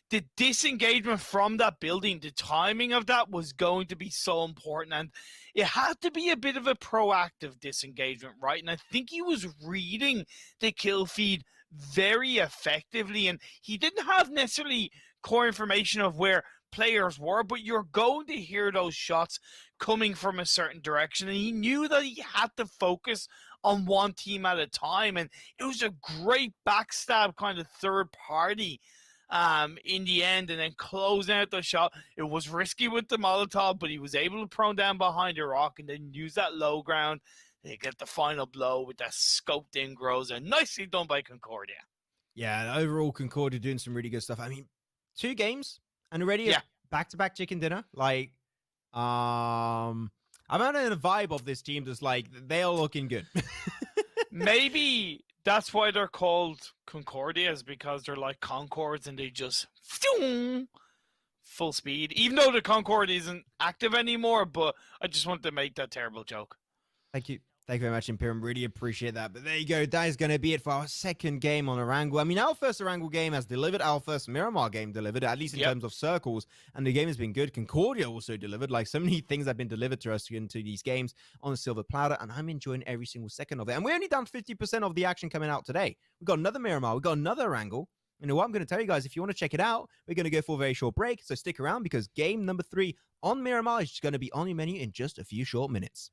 the disengagement from that building, the timing of that was going to be so important. And it had to be a bit of a proactive disengagement, right? And I think he was reading the kill feed very effectively. And he didn't have necessarily core information of where players were, but you're going to hear those shots coming from a certain direction, and he knew that he had to focus on one team at a time, and it was a great backstab kind of third party in the end, and then closing out the shot. It was risky with the Molotov, but he was able to prone down behind a rock and then use that low ground to get the final blow with that scoped in Groza. Nicely done by Concordia. Yeah, and overall Concordia doing some really good stuff. I mean, 2 games and already a back-to-back chicken dinner. Like, I'm out in a vibe of this team that's like, they are looking good. Maybe that's why they're called Concordias, because they're like Concords and they just full speed. Even though the Concorde isn't active anymore, but I just wanted to make that terrible joke. Thank you. Thank you very much, Imperium. Really appreciate that. But there you go. That is going to be it for our second game on Erangel. I mean, our first Erangel game has delivered. Our first Miramar game delivered, at least in terms of circles. And the game has been good. Concordia also delivered. Like, so many things have been delivered to us into these games on the silver platter. And I'm enjoying every single second of it. And we're only down 50% of the action coming out today. We've got another Miramar. We've got another Erangel. You know what I'm going to tell you guys? If you want to check it out, we're going to go for a very short break. So stick around, because game number 3 on Miramar is going to be on your menu in just a few short minutes.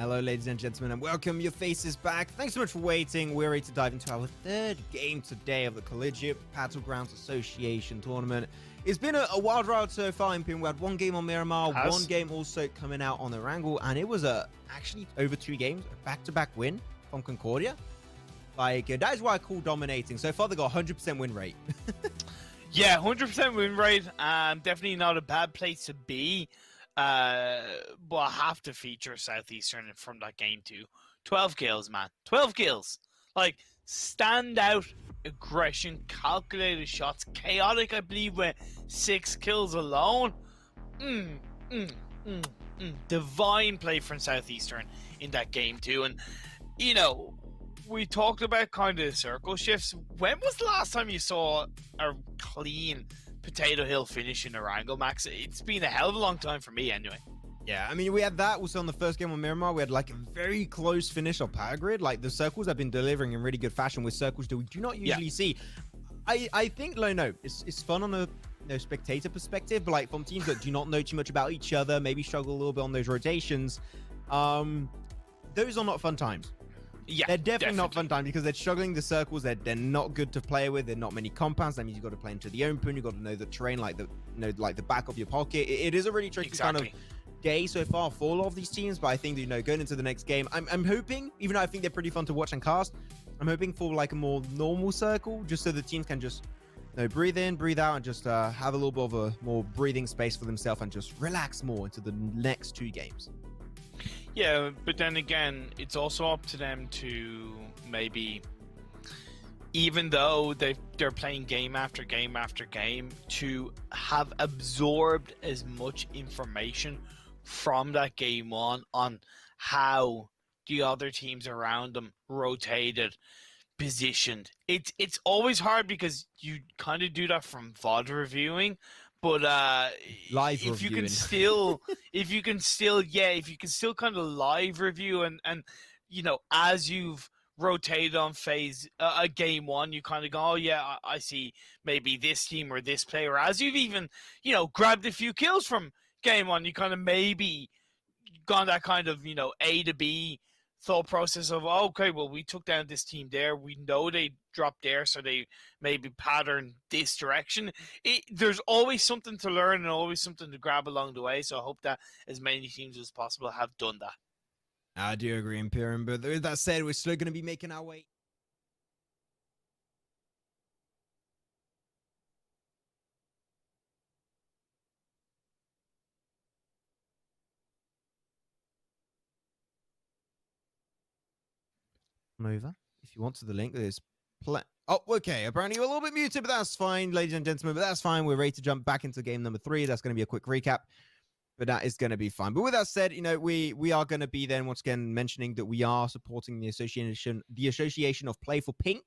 Hello, ladies and gentlemen, and welcome your faces back. Thanks so much for waiting. We're ready to dive into our third game today of the Collegiate Battlegrounds Association tournament. It's been a wild ride so far, Imperium. We had one game on Miramar, one game also coming out on Erangel, and it was actually over 2 games, a back-to-back win from Concordia. Like, that is what I call dominating. So far, they got 100% win rate. Yeah, 100% win rate. Definitely not a bad place to be. But I have to feature Southeastern from that game too. 12 kills, man. 12 kills. Like, standout aggression, calculated shots, chaotic, I believe, with 6 kills alone. Divine play from Southeastern in that game too. And, you know, we talked about kind of circle shifts. When was the last time you saw a clean Potato Hill finish in Erangel, Max? It's been a hell of a long time for me anyway. Yeah, I mean, we had that also on the first game on Miramar. We had like a very close finish of Power Grid. Like, the circles have been delivering in really good fashion with circles that we do not usually see. I think, it's fun on a spectator perspective, but like from teams that do not know too much about each other, maybe struggle a little bit on those rotations, those are not fun times. Yeah, they're definitely not fun times because they're struggling the circles. They're not good to play with. They're not many compounds. That means you've got to play into the open. You've got to know the terrain, like the back of your pocket. It is a really tricky kind of day so far for a lot of these teams. But I think that, going into the next game, I'm hoping, even though I think they're pretty fun to watch and cast, I'm hoping for like a more normal circle, just so the teams can just breathe in, breathe out, and just have a little bit of a more breathing space for themselves and just relax more into the next 2 games. Yeah, but then again, it's also up to them to maybe, even though they're playing game after game after game, to have absorbed as much information from that game on how the other teams around them rotated, positioned. It's always hard because you kind of do that from VOD reviewing. But if you can still kind of live review and as you've rotated on phase game 1, you kind of go, oh yeah, I see maybe this team or this player. As you've even grabbed a few kills from game 1, you kind of maybe gone that kind of A to B thought process of, okay, well, we took down this team there. We know they dropped there, so they maybe pattern this direction. There's always something to learn and always something to grab along the way. So I hope that as many teams as possible have done that. I do agree, Imperium. But with that said, we're still going to be making our way. Over if you want to the link. There's oh, okay, apparently you're a little bit muted, but that's fine, ladies and gentlemen. But that's fine. We're ready to jump back into game number 3. That's going to be a quick recap, but that is going to be fine. But with that said, we are going to be then once again mentioning that we are supporting the association of Play for Pink.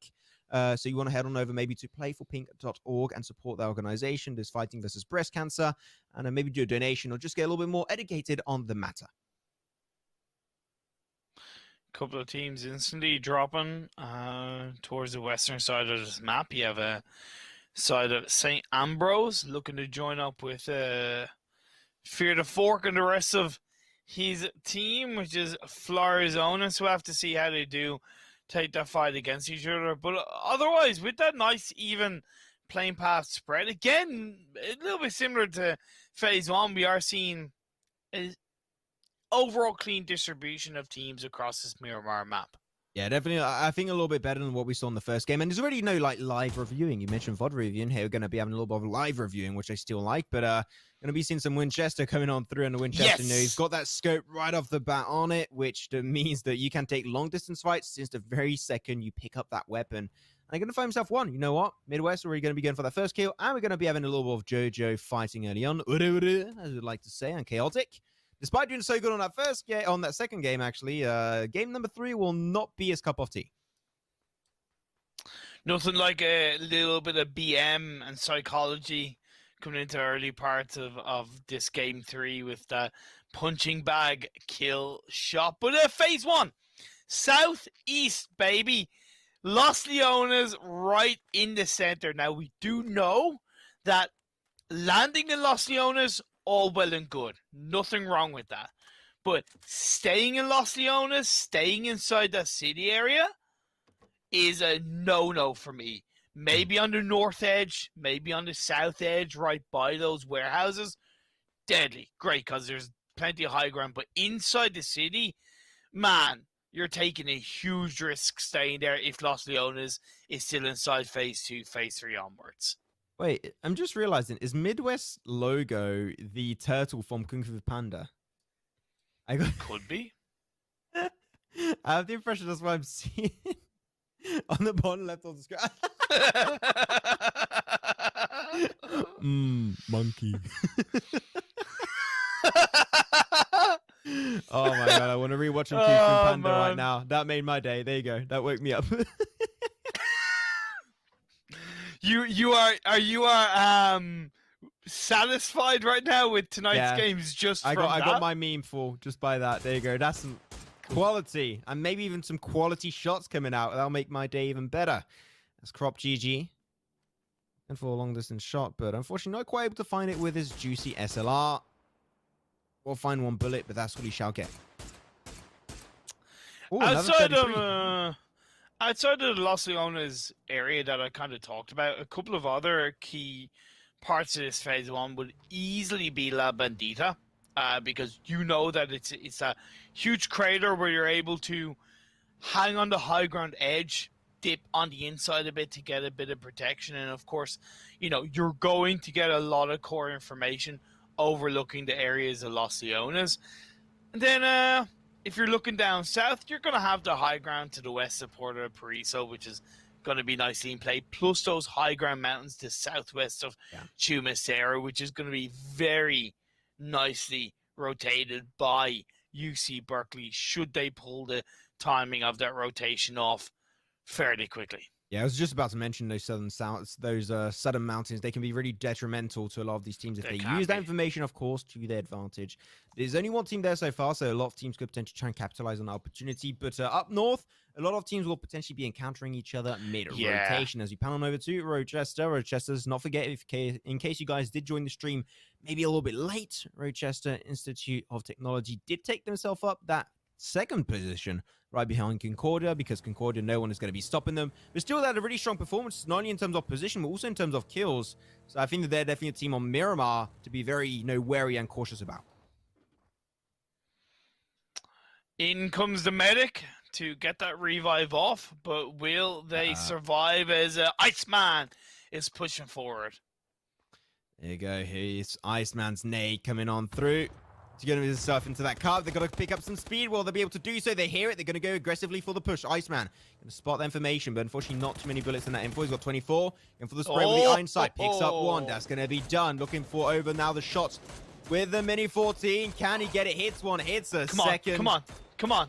So you want to head on over maybe to playforpink.org and support that organization that's fighting versus breast cancer, and maybe do a donation or just get a little bit more educated on the matter. Couple of teams instantly dropping towards the western side of this map. You have a side of St. Ambrose looking to join up with Fear the Fork and the rest of his team, which is Florizona. So we'll have to see how they do take that fight against each other. But otherwise, with that nice even playing path spread, again, a little bit similar to phase 1, we are seeing overall clean distribution of teams across this Miramar map. Yeah, definitely. I think a little bit better than what we saw in the first game. And there's already no live reviewing. You mentioned VOD reviewing. Here we're going to be having a little bit of live reviewing, which I still like. But going to be seeing some Winchester coming on through, and the Winchester, he's got that scope right off the bat on it, which means that you can take long distance fights since the very second you pick up that weapon. And I'm going to find himself one. You know what? Midwest, we're going to be going for that first kill, and we're going to be having a little bit of JoJo fighting early on, as we'd like to say, and chaotic. Despite doing so good on that first game, on that second game, actually, game number 3 will not be his cup of tea. Nothing like a little bit of BM and psychology coming into early parts of this game 3 with the punching bag kill shot. But phase 1, southeast, baby. Los Leones right in the center. Now, we do know that landing in Los Leones, all well and good. Nothing wrong with that. But staying in Los Leones, staying inside that city area, is a no-no for me. Maybe on the north edge, maybe on the south edge, right by those warehouses. Deadly. Great, because there's plenty of high ground. But inside the city, man, you're taking a huge risk staying there if Los Leones is still inside Phase 2, Phase 3 onwards. Wait, I'm just realizing, is Midwest logo the turtle from Kung Fu Panda? Could be. I have the impression that's what I'm seeing on the bottom left of the screen. Monkey. Oh my god, I want to rewatch Kung Fu Panda right now. That made my day. There you go. That woke me up. You are satisfied right now with tonight's games just I from got that? I got my meme full just by that. There you go. That's some quality, and maybe even some quality shots coming out. That'll make my day even better. That's Crop GG. And for a long distance shot, but unfortunately not quite able to find it with his juicy SLR. We'll find one bullet, but that's what he shall get. Ooh, outside of the Los Leones area that I kind of talked about, a couple of other key parts of this Phase 1 would easily be La Bandita, because you know that it's a huge crater where you're able to hang on the high ground edge, dip on the inside a bit to get a bit of protection, and of course, you know, you're going to get a lot of core information overlooking the areas of Los Leones. And then if you're looking down south, you're going to have the high ground to the west of Puerto Paraiso, which is going to be nicely in play, plus those high ground mountains to southwest of Chumacero, which is going to be very nicely rotated by UC Berkeley, should they pull the timing of that rotation off fairly quickly. Yeah, I was just about to mention those southern mountains. They can be really detrimental to a lot of these teams if they use that information, of course, to their advantage. There's only one team there so far, so a lot of teams could potentially try and capitalize on that opportunity. But up north, a lot of teams will potentially be encountering each other mid-rotation. As you pan on over to Rochester. Rochester's, not forget, in case you guys did join the stream maybe a little bit late, Rochester Institute of Technology did take themselves up that second position right behind Concordia, because Concordia, no one is going to be stopping them. But still, they had a really strong performance, not only in terms of position, but also in terms of kills. So I think that they're definitely a team on Miramar to be very, wary and cautious about. In comes the medic to get that revive off, but will they survive as Iceman is pushing forward? There you go. Here's Iceman's nade coming on through. To get himself into that car. They've got to pick up some speed. Will they be able to do so? They hear it. They're going to go aggressively for the push. Iceman going to spot the information, but unfortunately not too many bullets in that info. He's got 24. Going for the spray with the iron sight. Picks up one. That's going to be done. Looking for over now the shots with the Mini 14. Can he get it? Hits one. Hits a second. Come on.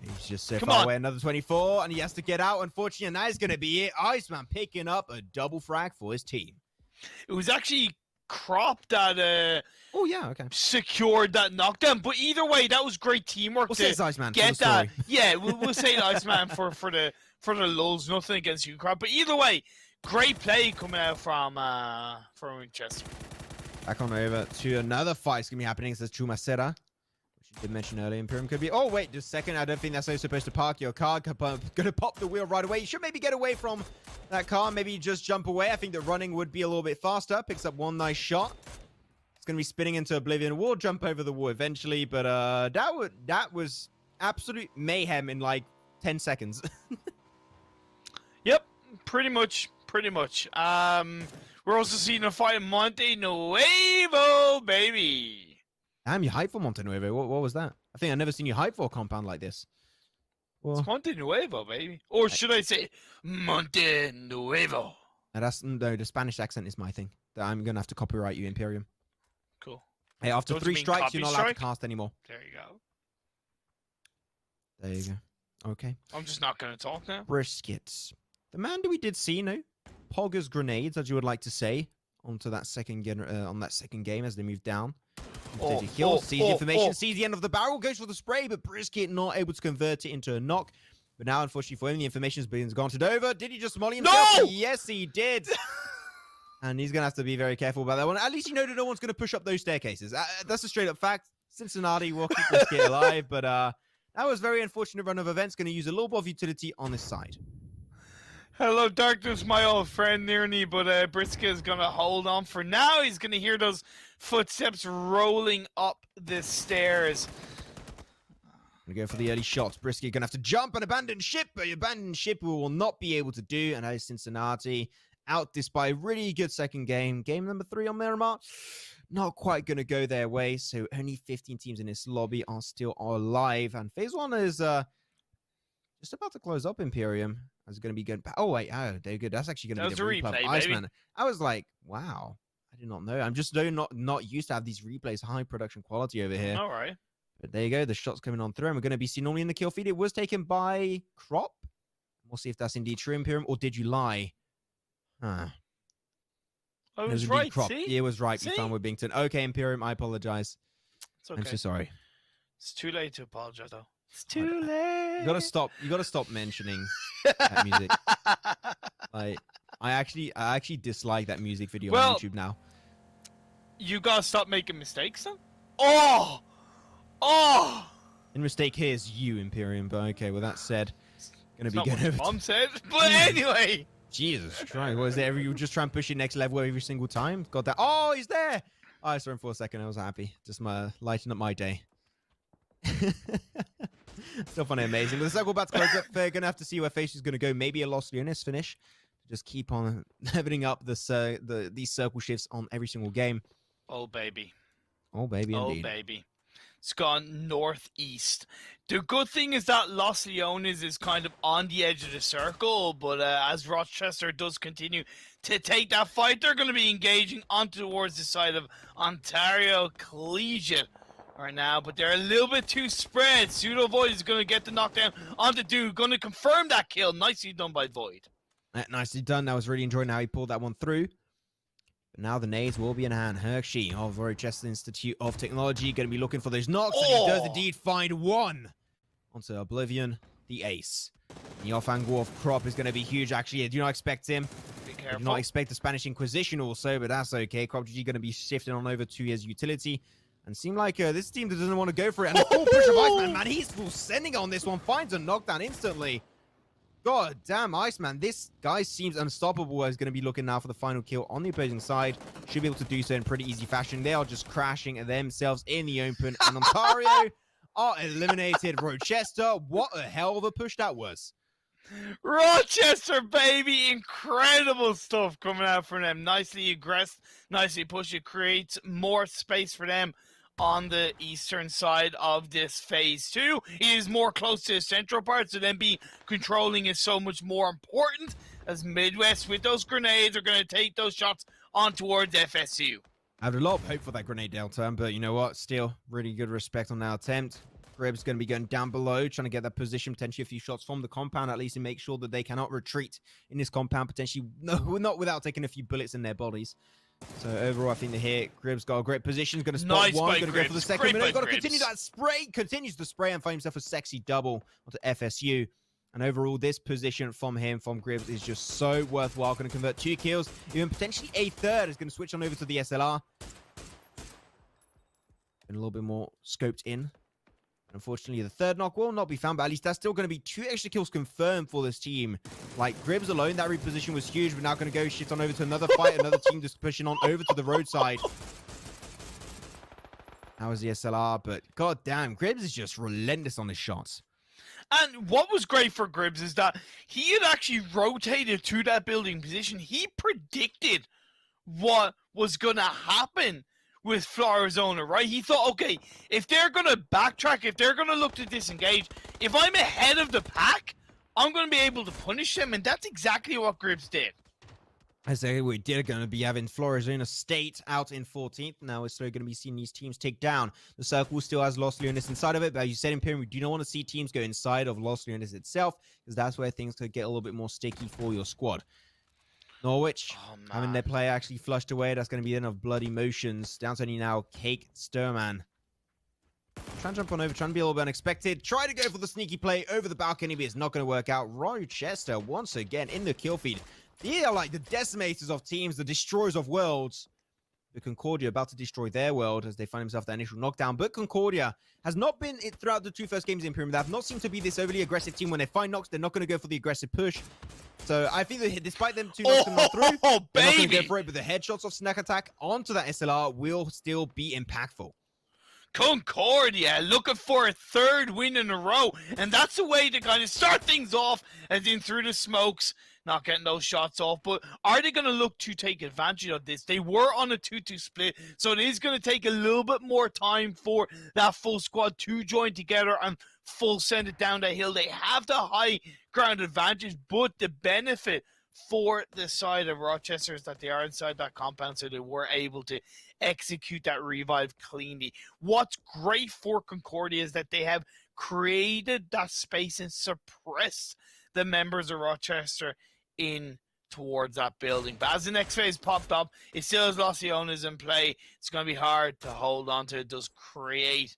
He's just so far away. Another 24, and he has to get out. Unfortunately, and that is going to be it. Iceman picking up a double frag for his team. It was actually Crop that secured that knockdown, but either way, that was great teamwork. We'll say it's Iceman get that. Yeah, we'll say Iceman for the lulz. Nothing against you, Crop, but either way, great play coming out from Winchester. Back on over to another fight. It's gonna be happening. It says Chumacera, which you did mention earlier. Imperium could be. Oh wait, just a second. I don't think that's how you're supposed to park your car. Gonna pop the wheel right away. You should maybe get away from that car. Maybe just jump away. I think that running would be a little bit faster. Picks up one nice shot. It's going to be spinning into oblivion. We'll jump over the wall eventually, but that was absolute mayhem in like 10 seconds. Yep, pretty much. We're also seeing a fight in Monte Nuevo, baby. Damn, you hyped for Monte Nuevo. What was that? I think I've never seen you hype for a compound like this. Well, it's Monte Nuevo, baby. Or should I say Monte Nuevo? No, the Spanish accent is my thing. I'm going to have to copyright you, Imperium. Cool. Hey, after 3 strikes, you're not allowed to cast anymore. There you go. There you go. Okay. I'm just not going to talk now. Briskets. The man that we did see, Pogger's grenades, as you would like to say, onto that second game as they move down. Sees the information, sees the end of the barrel, goes for the spray, but Brisket not able to convert it into a knock. But now, unfortunately for him, the information has been granted over. Did he just molly himself? No! Yes, he did. And he's going to have to be very careful about that one. At least you know that no one's going to push up those staircases. That's a straight up fact. Cincinnati will keep this kid alive, but that was very unfortunate run of events. Going to use a little bit of utility on this side. Hello, darkness, my old friend near me, but Brisket is going to hold on for now. He's going to hear those footsteps rolling up the stairs. Going to go for the early shots. Brisket going to have to jump and abandon ship, but abandon ship we will not be able to do. And that is Cincinnati out this by a really good second game. Game number 3 on Miramar. Not quite going to go their way. So only 15 teams in this lobby are still alive. And phase 1 is just about to close up. Imperium is going to be good. Oh, wait. Oh, they're good. That's actually going to be the replay of Iceman. I was like, wow. I did not know. I'm just not used to have these replays, high production quality over here. All right. But there you go. The shot's coming on through. And we're going to be seen normally in the kill feed. It was taken by Crop. We'll see if that's indeed true, Imperium, or did you lie? Huh. I was right, Crop. see? Yeah, it was right. See? You found Wibbington. Okay, Imperium, I apologize. It's okay. I'm so sorry. It's too late to apologize, though. It's too late. You gotta stop mentioning that music. Like, I actually dislike that music video on YouTube now. You gotta stop making mistakes, then? Oh! Oh! And mistake here is you, Imperium. But okay, with that said, gonna be good. Mom said, but anyway. Jesus Christ, what is it? You just try and push your next level every single time? Got that? Oh, he's there! I saw him for a second. I was happy. Just lighting up my day. Still funny, amazing. But the circle about to close up. They're gonna have to see where Face is gonna go. Maybe a Los Leones finish. Just keep on leveling up these circle shifts on every single game. Oh baby. Oh baby, indeed. Oh baby. It's gone northeast. The good thing is that Los Leones is kind of on the edge of the circle, but as Rochester does continue to take that fight, they're going to be engaging on towards the side of Ontario Collegiate right now, but they're a little bit too spread. Pseudo Void is going to get the knockdown onto Dude, going to confirm that kill. Nicely done by Void. Nicely done. I was really enjoying how he pulled that one through. But now the nades will be in hand. Hershey of Rochester Institute of Technology going to be looking for those knocks. And he does indeed find one onto Oblivion, the ace. The off angle of Crop is going to be huge. Actually, I do not expect him. Be careful. I do not expect the Spanish Inquisition also, but that's okay. Crop GG going to be shifting on over to his utility. And seem like this team doesn't want to go for it. And a full push of Iceman, man. He's full sending on this one. Finds a knockdown instantly. God damn, Iceman. This guy seems unstoppable. Is going to be looking now for the final kill on the opposing side. Should be able to do so in pretty easy fashion. They are just crashing themselves in the open. And Ontario are eliminated. Rochester, what a hell of a push that was. Rochester, baby. Incredible stuff coming out from them. Nicely aggressed, nicely pushed. It creates more space for them on the eastern side of this phase 2. It is more close to the central part, so then controlling is so much more important as Midwest with those grenades are going to take those shots on towards FSU. I had a lot of hope for that grenade down turn, but you know what? Still, really good respect on that attempt. Grib's going to be going down below, trying to get that position, potentially a few shots from the compound, at least, and make sure that they cannot retreat in this compound, potentially, no, not without taking a few bullets in their bodies. So overall, I think the hit, Grib's got a great position, going to spot one, going to go for the second minute, got to continue that spray, continues the spray and find himself a sexy double onto FSU. And overall, this position from him, from Gribbs, is just so worthwhile. Going to convert 2 kills, even potentially a third. Is going to switch on over to the SLR. And a little bit more scoped in. Unfortunately, the third knock will not be found, but at least that's still going to be 2 extra kills confirmed for this team. Like, Gribbs alone, that reposition was huge. We're now going to go shift on over to another fight. Another team just pushing on over to the roadside. That was the SLR, but goddamn, Gribbs is just relentless on his shots. And what was great for Gribbs is that he had actually rotated to that building position. He predicted what was going to happen with Florizona, right? He thought, okay, if they're going to backtrack, if they're going to look to disengage, if I'm ahead of the pack, I'm going to be able to punish them, and that's exactly what Gribbs did. I say we did going to be having Florizona State out in 14th. Now we're still going to be seeing these teams take down. The circle still has Los Leones inside of it, but as you said, Imperium, we do not want to see teams go inside of Los Leones itself, because that's where things could get a little bit more sticky for your squad. Norwich, having their player actually flushed away. That's going to be the end of bloody motions. Down to only now Cake Sturman. Trying to jump on over, trying to be a little bit unexpected. Try to go for the sneaky play over the balcony, but it's not going to work out. Rochester, once again, in the kill feed. They are like the decimators of teams, the destroyers of worlds. But Concordia about to destroy their world as they find themselves that initial knockdown. But Concordia has not been it throughout the two first games in Imperium. They have not seemed to be this overly aggressive team. When they find knocks, they're not going to go for the aggressive push. So I think that despite them two knocks not through, they're not going to go for it. But the headshots of Snack Attack onto that SLR will still be impactful. Concordia looking for a third win in a row, and that's a way to kind of start things off, as in through the smokes, not getting those shots off. But are they going to look to take advantage of this? They were on a 2-2 split, so it is going to take a little bit more time for that full squad to join together and full send it down the hill. They have the high ground advantage, but the benefit for the side of Rochester is that they are inside that compound, so they were able to execute that revive cleanly. What's great for Concordia is that they have created that space and suppressed the members of Rochester in towards that building. But as the next phase popped up, it still has Lacionas in play. It's going to be hard to hold on to. It does create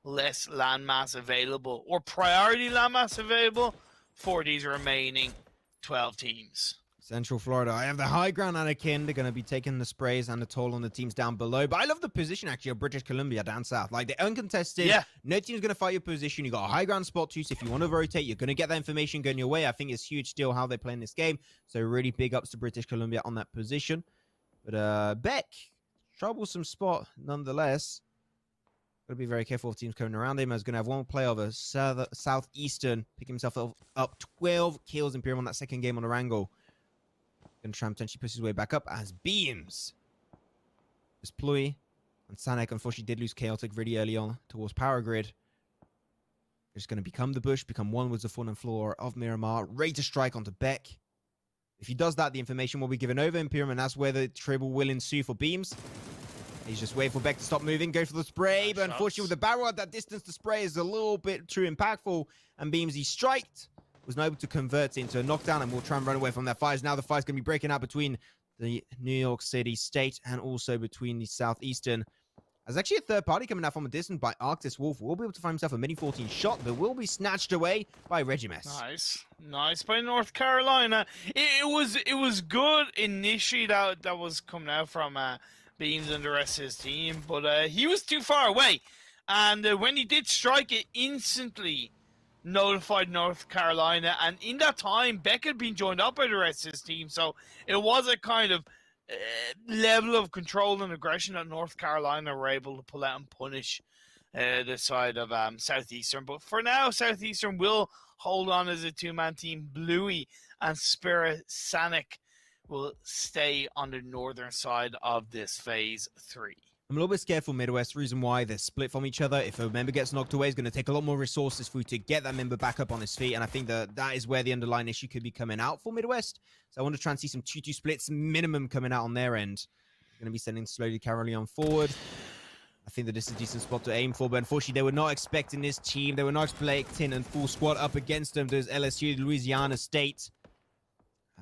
less landmass available, or priority landmass available, for these remaining 12 teams. Central Florida, I have the high ground, Anakin. They're going to be taking the sprays and the toll on the teams down below. But I love the position, actually, of British Columbia down south. Like, they're uncontested. Yeah. No team's going to fight your position. You got a high ground spot, too. So if you want to rotate, you're going to get that information going your way. I think it's huge still how they're playing this game. So really big ups to British Columbia on that position. But Beck, troublesome spot nonetheless. Got to be very careful of teams coming around him. He's going to have one player of a southeastern pick himself up 12 kills in Imperium on that second game on Orango. Going to try and potentially push his way back up as Beams. As Ploy and Sanek unfortunately did lose Chaotic really early on towards Power Grid. Just going to become the bush, become one with the fallen floor of Miramar, ready to strike onto Beck. If he does that, the information will be given over Imperium, and that's where the tribble will ensue for Beams. He's just waiting for Beck to stop moving, go for the spray, but unfortunately with the barrel at that distance, the spray is a little bit too impactful, and Beams, he striked, was not able to convert it into a knockdown, and will try and run away from that fires. Now the fire's going to be breaking out between the New York City State and also between the Southeastern. There's actually a third party coming out from a distance by Arctis Wolf. Will be able to find himself a mini 14 shot, but will be snatched away by Regimes. Nice by North Carolina. It was good initially that was coming out from Beams and the rest of his team, but he was too far away, and when he did strike, it instantly notified North Carolina, and in that time Beck had been joined up by the rest of his team, so it was a kind of level of control and aggression that North Carolina were able to pull out and punish the side of Southeastern. But for now, Southeastern will hold on as a two-man team. Bluey and Spirit Sanic will stay on the northern side of this phase 3. I'm a little bit scared for Midwest. Reason why they're split from each other. If a member gets knocked away, it's going to take a lot more resources for you to get that member back up on his feet. And I think that is where the underlying issue could be coming out for Midwest. So I want to try and see some 2-2 splits minimum coming out on their end. Going to be sending slowly Caroleon forward. I think that this is a decent spot to aim for, but unfortunately they were not expecting this team. They were not expecting a full squad up against them. There's LSU, Louisiana State.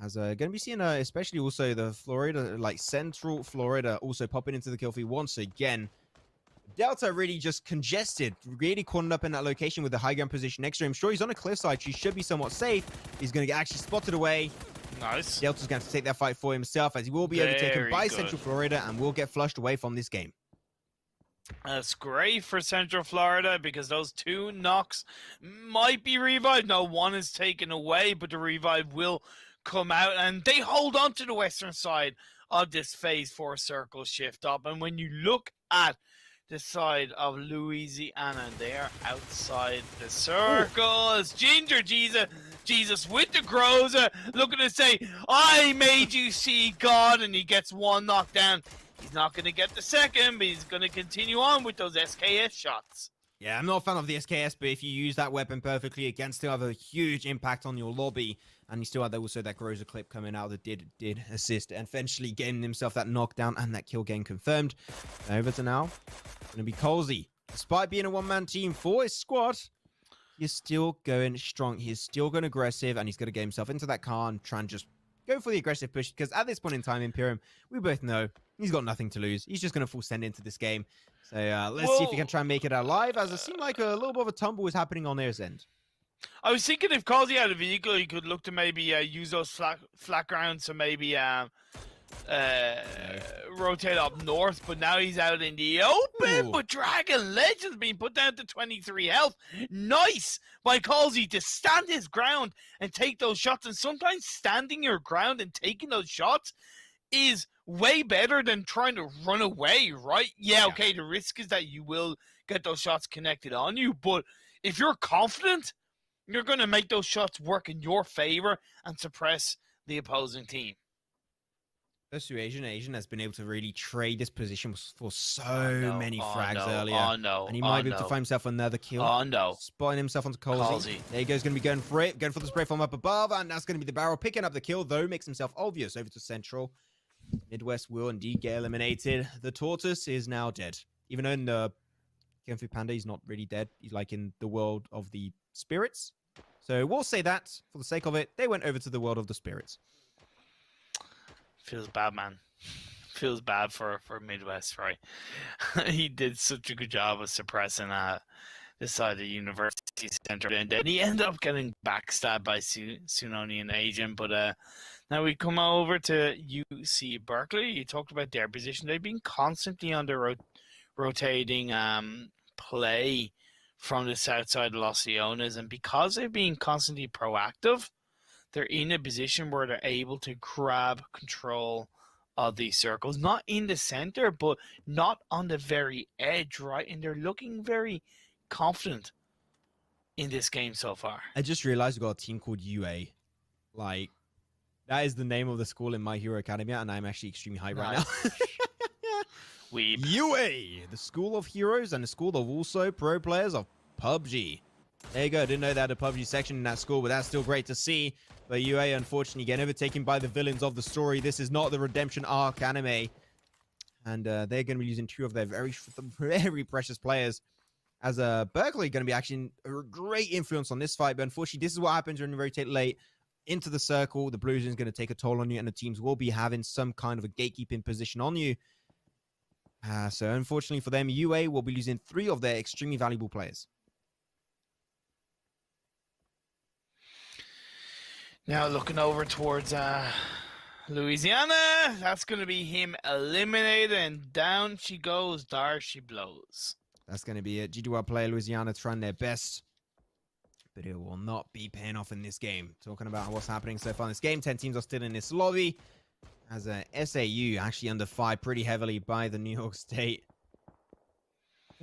As going to be seeing, especially also the Florida, like Central Florida, also popping into the kill feed once again. Delta really just congested, really cornered up in that location with the high ground position next to him. Sure, he's on a cliffside. She should be somewhat safe. He's going to get actually spotted away. Nice. Delta's going to take that fight for himself, as he will be overtaken by Central Florida and will get flushed away from this game. That's great for Central Florida, because those two knocks might be revived. No, one is taken away, but the revive will come out, and they hold on to the western side of this phase 4 circle shift up. And when you look at the side of Louisiana, they are outside the circles. Ginger Jesus with the Groza, looking to say, I made you see God, and he gets one knockdown. He's not going to get the second, but he's going to continue on with those SKS shots. Yeah, I'm not a fan of the SKS, but if you use that weapon perfectly, it can still have a huge impact on your lobby. And he still had also that Groza clip coming out that did assist, and eventually getting himself that knockdown and that kill game confirmed. Over to now. Going to be Colsey. Despite being a one-man team for his squad, he's still going strong. He's still going aggressive, and he's going to get himself into that car and try and just go for the aggressive push. Because at this point in time, Imperium, we both know he's got nothing to lose. He's just going to full send into this game. So let's see if he can try and make it out alive, as it seemed like a little bit of a tumble is happening on their end. I was thinking if Causey had a vehicle, he could look to maybe use those flat grounds to maybe rotate up north, but now he's out in the open. Ooh. But Dragon Legend's been put down to 23 health. Nice by Colsey to stand his ground and take those shots. And sometimes standing your ground and taking those shots is way better than trying to run away, right? Yeah, okay, the risk is that you will get those shots connected on you, but if you're confident, you're going to make those shots work in your favor and suppress the opposing team. Asian has been able to really trade this position for so many frags earlier. And he might be able to find himself another kill. Spotting himself onto Colsey. There he goes, going to be going for it. Going for the spray from up above. And that's going to be the barrel picking up the kill, though. Makes himself obvious over to Central. Midwest will indeed get eliminated. The Tortoise is now dead. Even though in the Kung Fu Panda, he's not really dead. He's like in the world of the spirits. So we'll say that for the sake of it. They went over to the world of the spirits. Feels bad, man. Feels bad for Midwest, right? He did such a good job of suppressing this side of the University Center, and then he ended up getting backstabbed by Sunonian agent. But now we come over to UC Berkeley. You talked about their position. They've been constantly on the rotating play from the south side of Los Leones, and because they've been constantly proactive, they're in a position where they're able to grab control of these circles. Not in the center, but not on the very edge, right? And they're looking very confident in this game so far. I just realized we got a team called UA. Like, that is the name of the school in My Hero Academia, and I'm actually extremely hyped right now. UA, the school of heroes and the school of also pro players of PUBG. There you go. Didn't know they had a PUBG section in that school, but that's still great to see. But UA, unfortunately, getting overtaken by the villains of the story. This is not the redemption arc anime. And they're going to be using two of their very, very precious players. As Berkeley going to be actually a great influence on this fight. But unfortunately, this is what happens when you rotate late into the circle. The Blues is going to take a toll on you, and the teams will be having some kind of a gatekeeping position on you. So unfortunately for them, UA will be losing 3 of their extremely valuable players. Now looking over towards Louisiana, that's going to be him eliminated, and down she goes, there she blows. That's going to be it. GDWR player Louisiana trying their best, but it will not be paying off in this game. Talking about what's happening so far in this game, 10 teams are still in this lobby, as SAU actually under fire pretty heavily by the New York State.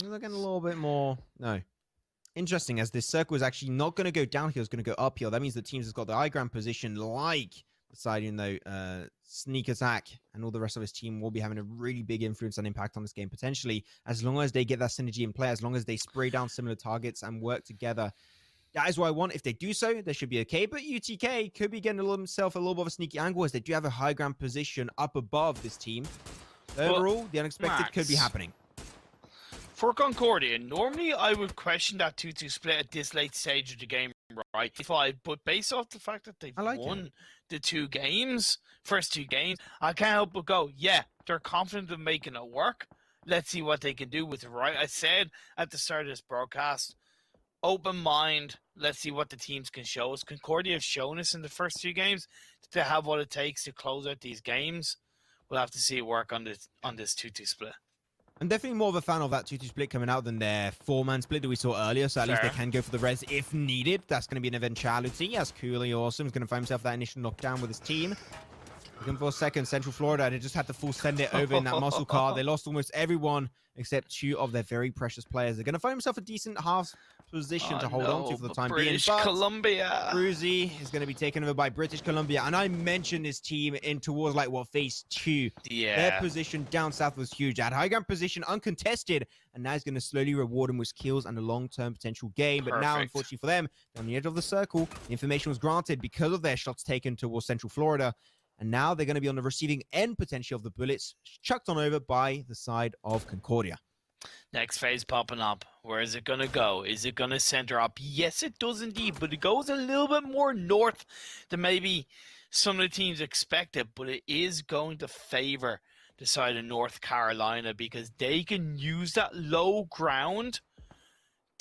Looking a little bit more, no. Interesting, as this circle is actually not going to go downhill, it's going to go uphill. That means the teams has got the high ground position, like deciding though Sneak Attack and all the rest of his team will be having a really big influence and impact on this game potentially, as long as they get that synergy in play, as long as they spray down similar targets and work together. That is what I want. If they do so, they should be okay. But UTK could be getting himself a little bit of a sneaky angle, as they do have a high ground position up above this team. Overall, the unexpected could be happening. For Concordia, normally I would question that 2-2 split at this late stage of the game, right? But based off the fact that they've won the first two games, I can't help but go, yeah, they're confident of making it work. Let's see what they can do with it, right? I said at the start of this broadcast, open mind, let's see what the teams can show us. Concordia have shown us in the first 2 games to have what it takes to close out these games. We'll have to see it work on this 2-2 split. I'm definitely more of a fan of that 2-2 split coming out than their 4-man split that we saw earlier, so at least they can go for the res if needed. That's going to be an eventuality, as Cooley Awesome is going to find himself that initial knockdown with his team. Looking for a second, Central Florida, they just had to full send it over in that muscle car. They lost almost everyone except 2 of their very precious players. They're going to find themselves a decent half position to hold on to for the time being. British Columbia. Cruzy is going to be taken over by British Columbia. And I mentioned this team in towards phase 2. Yeah. Their position down south was huge. At high ground position, uncontested. And now he's going to slowly reward them with kills and a long-term potential gain. But now, unfortunately for them, on the edge of the circle, the information was granted because of their shots taken towards Central Florida. And now they're going to be on the receiving end, potentially, of the bullets chucked on over by the side of Concordia. Next phase popping up. Where is it going to go? Is it going to center up? Yes, it does indeed, but it goes a little bit more north than maybe some of the teams expected, but it is going to favor the side of North Carolina because they can use that low ground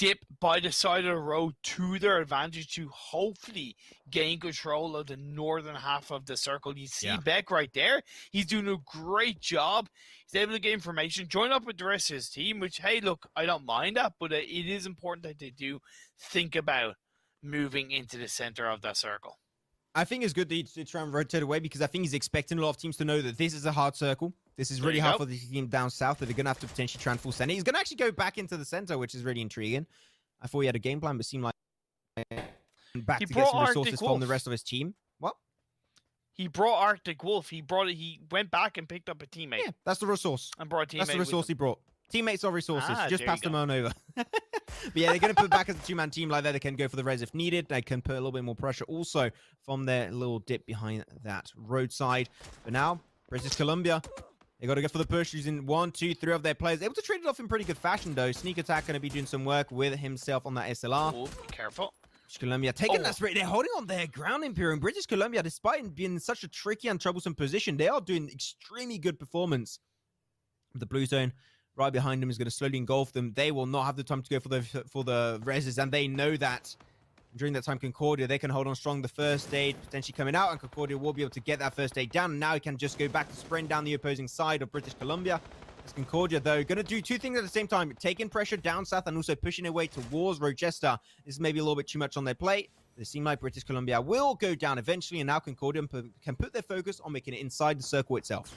dip by the side of the road to their advantage to hopefully gain control of the northern half of the circle. You see Beck right there. He's doing a great job. He's able to get information, join up with the rest of his team, which, hey, look, I don't mind that, but it is important that they do think about moving into the center of that circle. I think it's good to try and rotate away because I think he's expecting a lot of teams to know that this is a hard circle. This is really hard for the team down south that they're going to have to potentially try and full center. He's going to actually go back into the center, which is really intriguing. I thought he had a game plan, but it seemed like back to get some resources from the rest of his team. What? He brought Arctic Wolf. He went back and picked up a teammate. Yeah, that's the resource. And brought a teammate. That's the resource he brought. Teammates are resources. Just pass them on over. But yeah, they're going to put back as a two-man team like that. They can go for the res if needed. They can put a little bit more pressure also from their little dip behind that roadside. But now, British Columbia, they got to go for the push using 1, 2, 3 of their players. Able to trade it off in pretty good fashion, though. Sneak Attack going to be doing some work with himself on that SLR. Oh, be careful. British Columbia taking that spray. They're holding on their ground, Imperium. British Columbia, despite being in such a tricky and troublesome position, they are doing extremely good performance. The blue zone right behind them is going to slowly engulf them. They will not have the time to go for the reses, and they know that during that time, Concordia, they can hold on strong. The first aid potentially coming out, and Concordia will be able to get that first aid down. And now he can just go back to spraying down the opposing side of British Columbia. It's Concordia, though, going to do two things at the same time. Taking pressure down south and also pushing their way towards Rochester. This is maybe a little bit too much on their plate. It seems like British Columbia will go down eventually, and now Concordia can put their focus on making it inside the circle itself.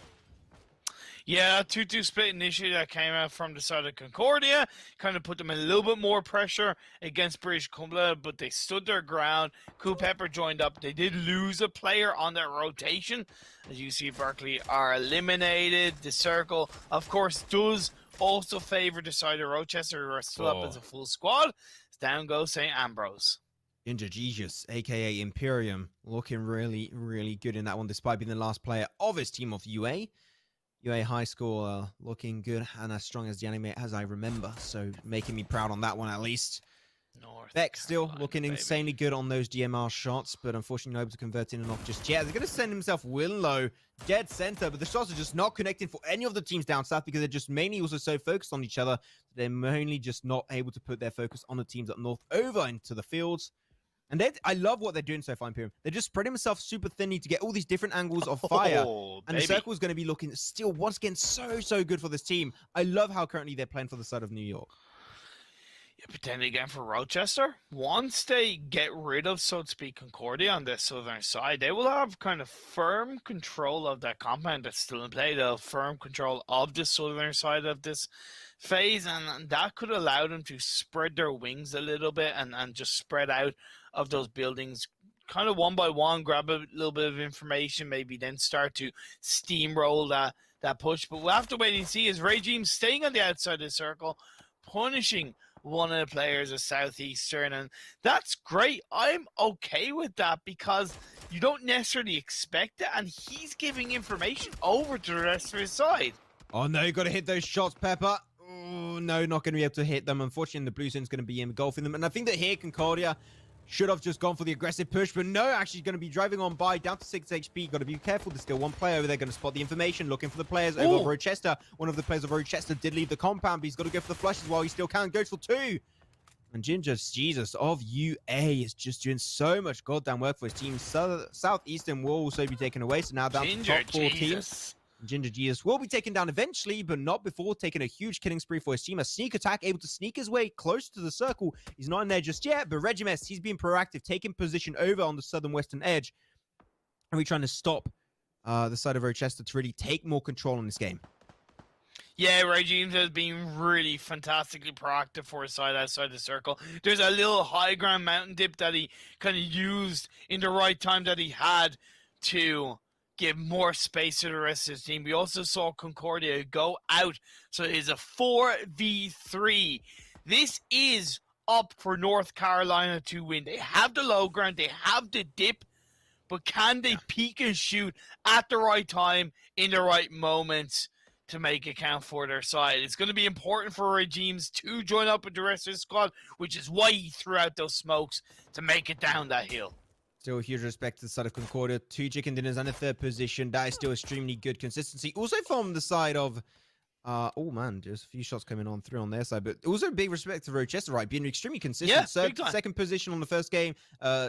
Yeah, 2-2 split initially that came out from the side of Concordia. Kind of put them in a little bit more pressure against British Columbia, but they stood their ground. Culpeper joined up. They did lose a player on that rotation. As you see, Berkeley are eliminated. The circle, of course, does also favor the side of Rochester, who are still up as a full squad. Down goes St. Ambrose. Ginger Jesus, a.k.a. Imperium, looking really, really good in that one, despite being the last player of his team of UA. UA high score looking good and as strong as the anime as I remember, so making me proud on that one at least. Beck still looking insanely good on those DMR shots, but unfortunately not able to convert in and off just yet. They're going to send himself Winlow dead center, but the shots are just not connecting for any of the teams down south because they're just mainly also so focused on each other. They're mainly just not able to put their focus on the teams up north over into the fields. And I love what they're doing so far, Imperium. They're just spreading themselves super thinly to get all these different angles of fire. And the circle is going to be looking still once again so good for this team. I love how currently they're playing for the side of New York. Yeah, but then again for Rochester, once they get rid of, so to speak, Concordia on the southern side, they will have kind of firm control of that compound that's still in play. They'll have firm control of the southern side of this phase, and that could allow them to spread their wings a little bit and just spread out of those buildings kind of one by one, grab a little bit of information, maybe then start to steamroll that push. But we'll have to wait and see. Is Regime staying on the outside of the circle, punishing one of the players of Southeastern, and that's great. I'm okay with that because you don't necessarily expect it, and he's giving information over to the rest of his side. Oh no, you got to hit those shots, Pepper. Oh no, not going to be able to hit them. Unfortunately, the blue zone's going to be engulfing them, and I think that here Concordia should have just gone for the aggressive push, but no, actually going to be driving on by down to 6 HP. Got to be careful. There's still one player over there going to spot the information, looking for the players over Rochester. One of the players of Rochester did leave the compound, but he's got to go for the flushes while he still can. Goes for 2. And Ginger Jesus of UA is just doing so much goddamn work for his team. Southeastern will also be taken away, so now down to the top 4 teams. Ginger Jesus will be taken down eventually, but not before taking a huge killing spree for his team. A sneak attack, able to sneak his way close to the circle. He's not in there just yet, but Regimes, he's being proactive, taking position over on the southern western edge. And we're trying to stop the side of Rochester to really take more control in this game. Yeah, Regimes has been really fantastically proactive for his side outside the circle. There's a little high ground mountain dip that he kind of used in the right time that he had to give more space to the rest of his team. We also saw Concordia go out, so it is a 4v3. This is up for North Carolina to win. They have the low ground, they have the dip, but can they peek and shoot at the right time, in the right moments, to make it count for their side? It's going to be important for Regimes to join up with the rest of his squad, which is why he threw out those smokes to make it down that hill. Still huge respect to the side of Concordia. 2 chicken dinners and a 3rd position. That is still extremely good consistency. Also from the side of Oh man, there's a few shots coming on through on their side, but also big respect to Rochester, right? Being extremely consistent. Yeah, big time. Second position on the first game,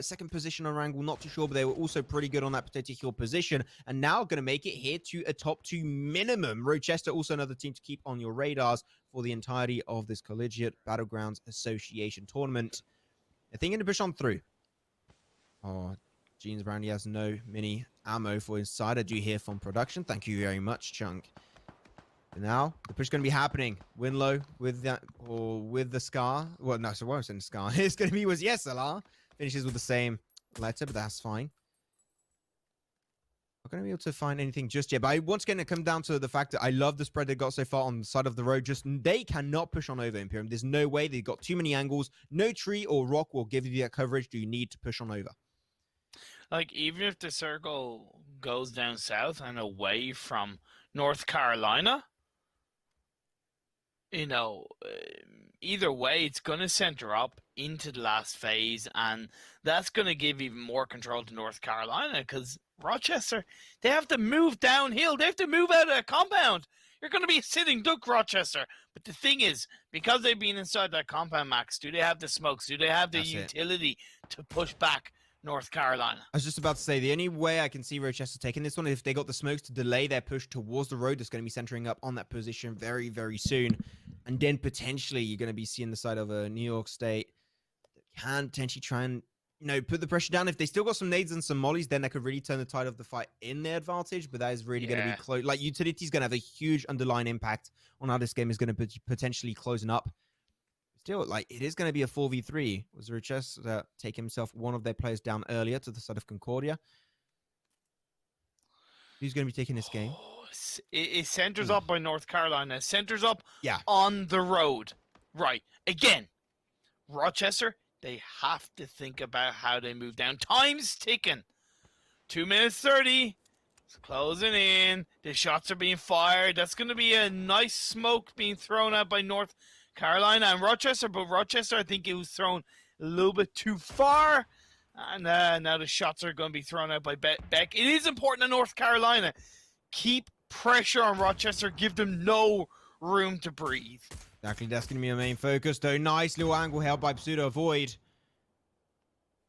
second position on Wrangle, not too sure, but they were also pretty good on that particular position, and now going to make it here to a top 2 minimum. Rochester, also another team to keep on your radars for the entirety of this Collegiate Battlegrounds Association tournament. I think going to push on through. Oh, Jeans Brown, he has no mini ammo for his side. I do hear from production. Thank you very much, Chunk. But now, the push is going to be happening. Winlow with that, or with the Scar. Well, no, so what was in the Scar? It's going to be was yes, LR. Finishes with the same letter, but that's fine. Not going to be able to find anything just yet. But I once again, it comes down to the fact that I love the spread they got so far on the side of the road. Just they cannot push on over Imperium. There's no way. They've got too many angles. No tree or rock will give you that coverage. Do you need to push on over? Like, even if the circle goes down south and away from North Carolina, you know, either way, it's going to center up into the last phase, and that's going to give even more control to North Carolina, because Rochester, they have to move downhill. They have to move out of the compound. You're going to be a sitting duck, Rochester. But the thing is, because they've been inside that compound, Max, do they have the smokes? Do they have the utility to push back North Carolina? I was just about to say, the only way I can see Rochester taking this one is if they got the smokes to delay their push towards the road that's going to be centering up on that position very, very soon. And then potentially you're going to be seeing the side of a New York State that can potentially try and, you know, put the pressure down. If they still got some nades and some mollies, then that could really turn the tide of the fight in their advantage. But that is really going to be close. Like, utility is going to have a huge underlying impact on how this game is going to be potentially closing up. Still, like, it is going to be a 4v3. Was Rochester take himself one of their players down earlier to the side of Concordia? Who's going to be taking this game? It centers up by North Carolina. It centers up on the road. Right. Again, Rochester, they have to think about how they move down. Time's ticking. 2 minutes 30. It's closing in. The shots are being fired. That's going to be a nice smoke being thrown out by North Carolina and Rochester. But Rochester, I think it was thrown a little bit too far. And now the shots are going to be thrown out by Beck. It is important to North Carolina. Keep pressure on Rochester. Give them no room to breathe. Exactly, that's going to be a main focus, though. Nice little angle held by Pseudo Void.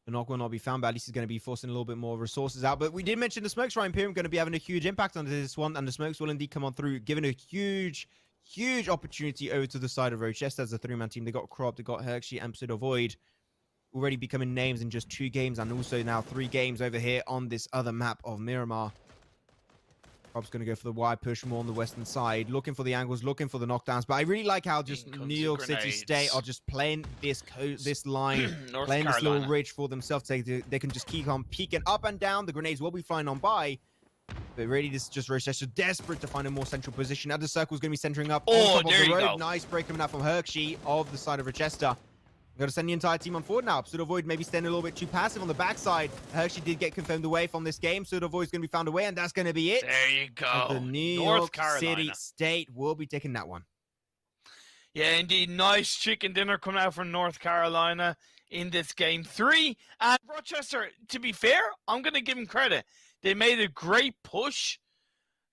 The knock will not be found, but at least he's going to be forcing a little bit more resources out. But we did mention the smokes, right? Imperium going to be having a huge impact on this one, and the smokes will indeed come on through, giving a huge opportunity over to the side of Rochester as a 3-man team. They got Crop, they got Hershey, and Pseudo Void already becoming names in just 2 games, and also now 3 games over here on this other map of Miramar. Rob's going to go for the wide push more on the western side, looking for the angles, looking for the knockdowns. But I really like how just New York City State are just playing this line, playing this little ridge for themselves. They can just keep on peeking up and down. The grenades will be flying on by. But really, this is just Rochester desperate to find a more central position. Now the circle's going to be centering up on top of the road. Nice break coming out from Hershey of the side of Rochester. We're going to send the entire team on forward now. Pseudo Void maybe standing a little bit too passive on the backside. Hershey did get confirmed away from this game. Pseudo Void's going to be found away, and that's going to be it. There you go. The New York City State will be taking that one. Yeah, indeed. Nice chicken dinner coming out from North Carolina in this game 3. And Rochester, to be fair, I'm going to give them credit. They made a great push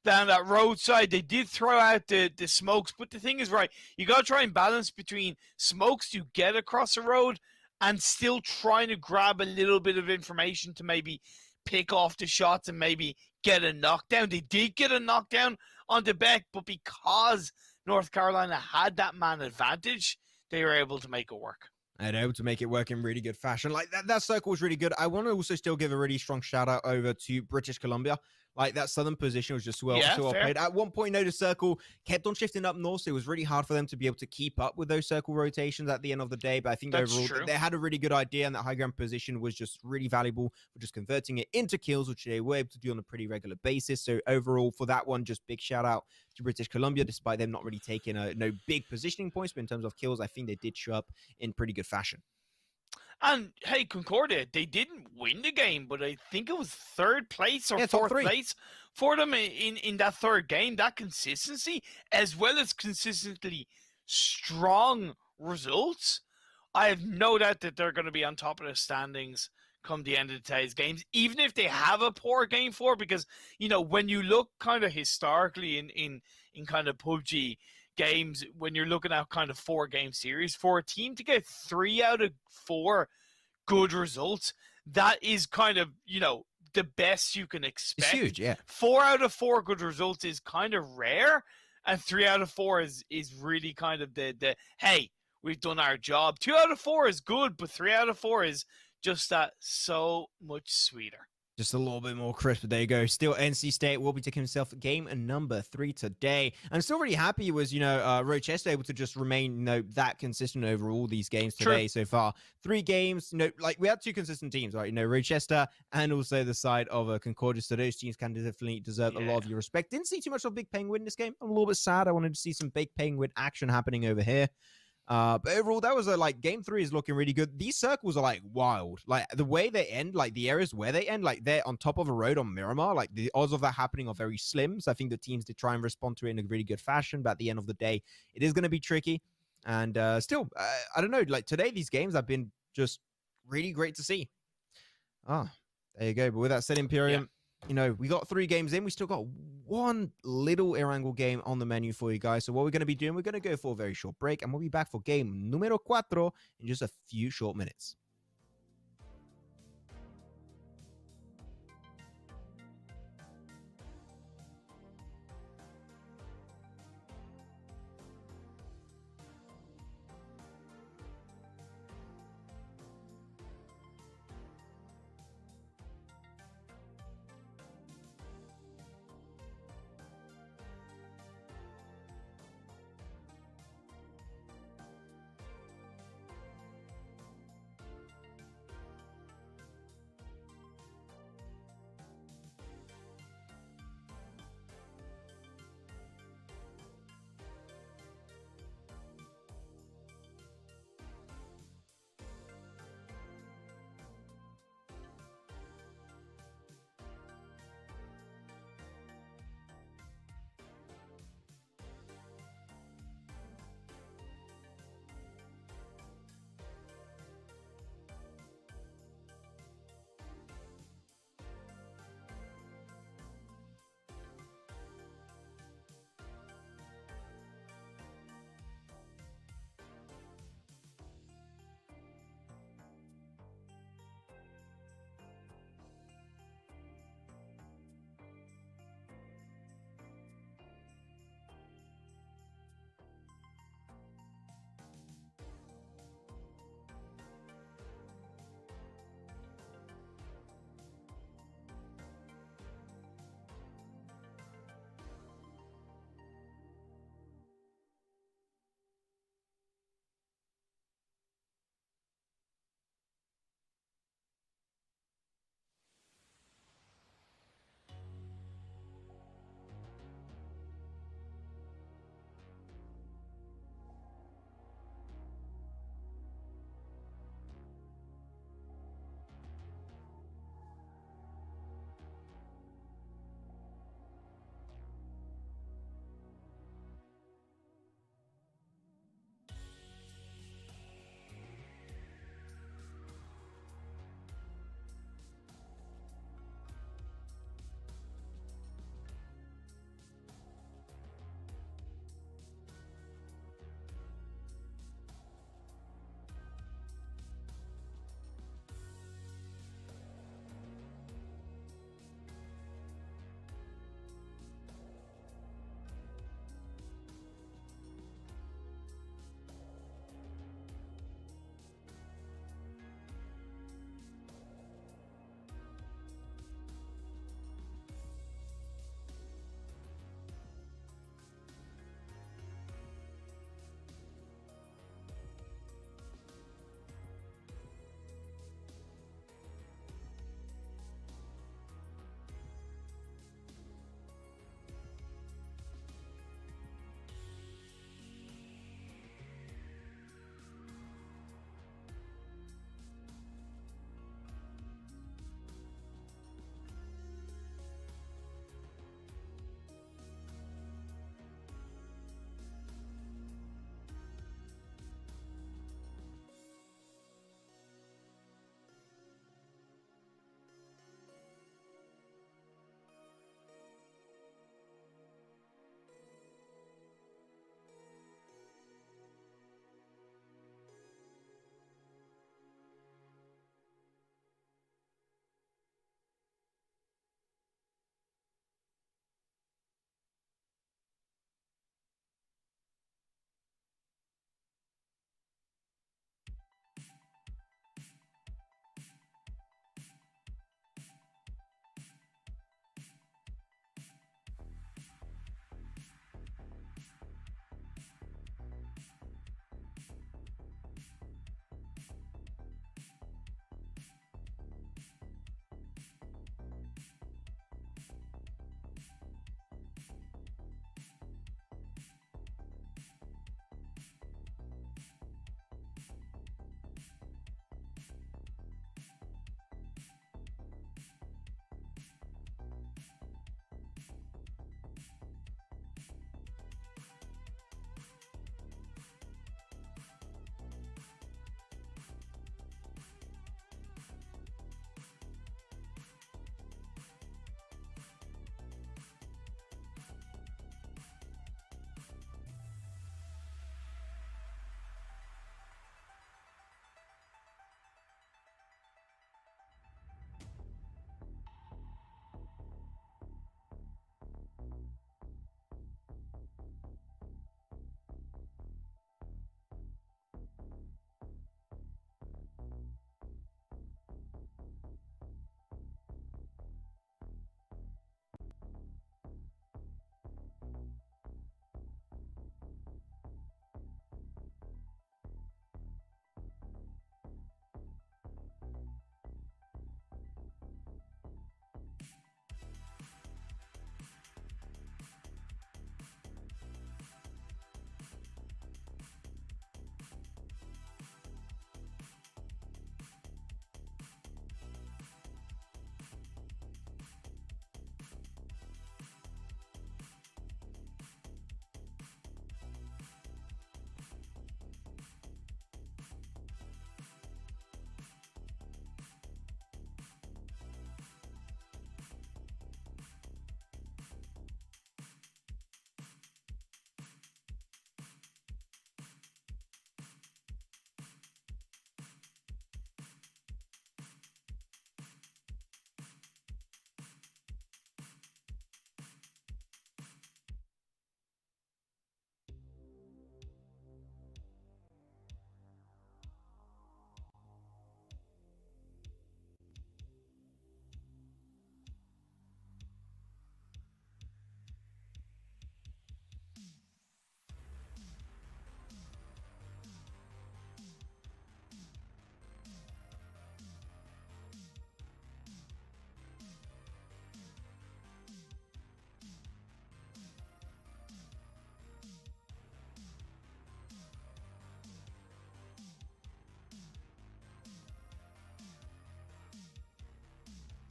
down that roadside. They did throw out the smokes, but the thing is, right, you got to try and balance between smokes you get across the road and still trying to grab a little bit of information to maybe pick off the shots and maybe get a knockdown. They did get a knockdown on the Beck, but because North Carolina had that man advantage, they were able to make it work. And able to make it work in really good fashion. Like, that circle was really good. I want to also still give a really strong shout out over to British Columbia. Like, that southern position was just well played. At one point, the circle kept on shifting up north, so it was really hard for them to be able to keep up with those circle rotations at the end of the day. But I think overall, they had a really good idea, and that high ground position was just really valuable for just converting it into kills, which they were able to do on a pretty regular basis. So overall, for that one, just big shout out to British Columbia, despite them not really taking no big positioning points, but in terms of kills, I think they did show up in pretty good fashion. And hey, Concordia, they didn't win the game, but I think it was 3rd place or 4th place for them in that 3rd game. That consistency, as well as consistently strong results, I have no doubt that they're going to be on top of the standings come the end of today's games, even if they have a poor game 4, because, you know, when you look kind of historically in kind of PUBG games, when you're looking at kind of 4-game series, for a team to get 3 out of 4 good results, that is kind of, you know, the best you can expect. It's huge, yeah. 4 out of 4 good results is kind of rare, and 3 out of 4 is really kind of the hey, we've done our job. 2 out of 4 is good, but 3 out of 4 is just that so much sweeter. Just a little bit more crisp. There you go. Still, NC State will be taking himself game number 3 today. I'm still really happy was, you know, Rochester able to just remain, you know, that consistent over all these games today so far. 3 games, you know, like we had 2 consistent teams, right? You know, Rochester and also the side of Concordia. So those teams can definitely deserve a lot of your respect. Didn't see too much of Big Penguin in this game. I'm a little bit sad. I wanted to see some Big Penguin action happening over here. But overall, that was like game 3 is looking really good. These circles are like wild. Like the way they end, like the areas where they end, like they're on top of a road on Miramar. Like the odds of that happening are very slim. So I think the teams did try and respond to it in a really good fashion. But at the end of the day, it is going to be tricky. And still, I don't know. Like today, these games have been just really great to see. Ah, there you go. But with that said, Imperium, you know, we got 3 games in. We still got 1 little Erangel game on the menu for you guys. So what we're going to be doing, we're going to go for a very short break, and we'll be back for game numero 4 in just a few short minutes.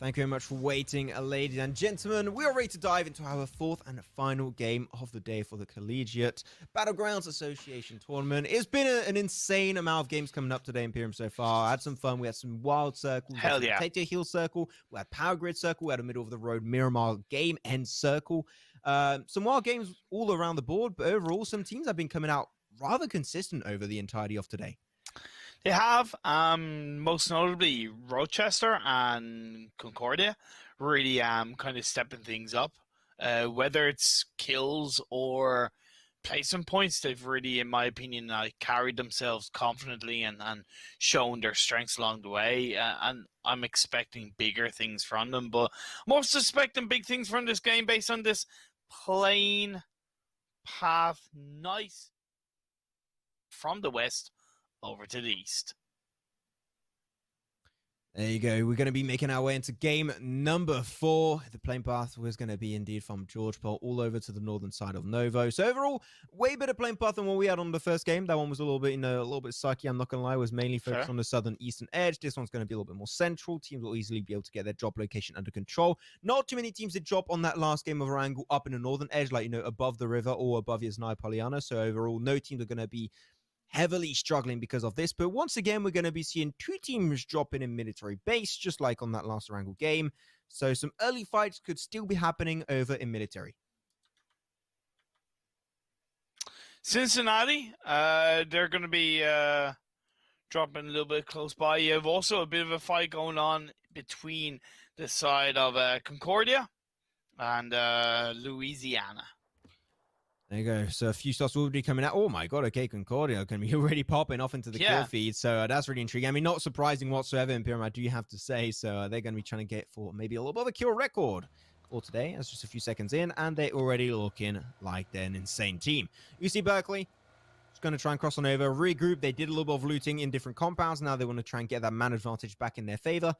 Thank you very much for waiting, ladies and gentlemen. We are ready to dive into our fourth and final game of the day for the Collegiate Battlegrounds Association tournament. It's been an insane amount of games coming up today in Imperium so far. I had some fun. We had some wild circles. Hell yeah. Potato Hill Circle. We had Power Grid Circle. We had a middle of the road Miramar Game End Circle. Some wild games all around the board, but overall, some teams have been coming out rather consistent over the entirety of today. They have, most notably Rochester and Concordia, really kind of stepping things up. Whether it's kills or placement points, they've really, in my opinion, carried themselves confidently and shown their strengths along the way. And I'm expecting bigger things from them, but I'm also expecting big things from this game based on this plain path, nice from the west over to the east. There you go. We're going to be making our way into game number 4. The plane path was going to be indeed from George Pole all over to the northern side of Novo. So overall, way better plane path than what we had on the first game. That one was a little bit, a little bit sucky. I'm not going to lie. It was mainly focused on the southern eastern edge. This one's going to be a little bit more central. Teams will easily be able to get their drop location under control. Not too many teams did drop on that last game of Orangle up in the northern edge, like, above the river or above Yasnaya Poliana. So overall, no teams are going to be heavily struggling because of this, but once again we're going to be seeing 2 teams dropping in military base, just like on that last Orangle game. So some early fights could still be happening over in military. Cincinnati, they're going to be dropping a little bit close by. You have also a bit of a fight going on between the side of Concordia and Louisiana. There you go. So a few shots will be coming out. Oh my god, okay, Concordia can be already popping off into the kill feed. So that's really intriguing. I mean, not surprising whatsoever, Imperium, I do have to say. So they're going to be trying to get for maybe a little bit of a kill record for today. That's just a few seconds in, and they're already looking like they're an insane team. UC Berkeley is going to try and cross on over, regroup. They did a little bit of looting in different compounds. Now they want to try and get that man advantage back in their favor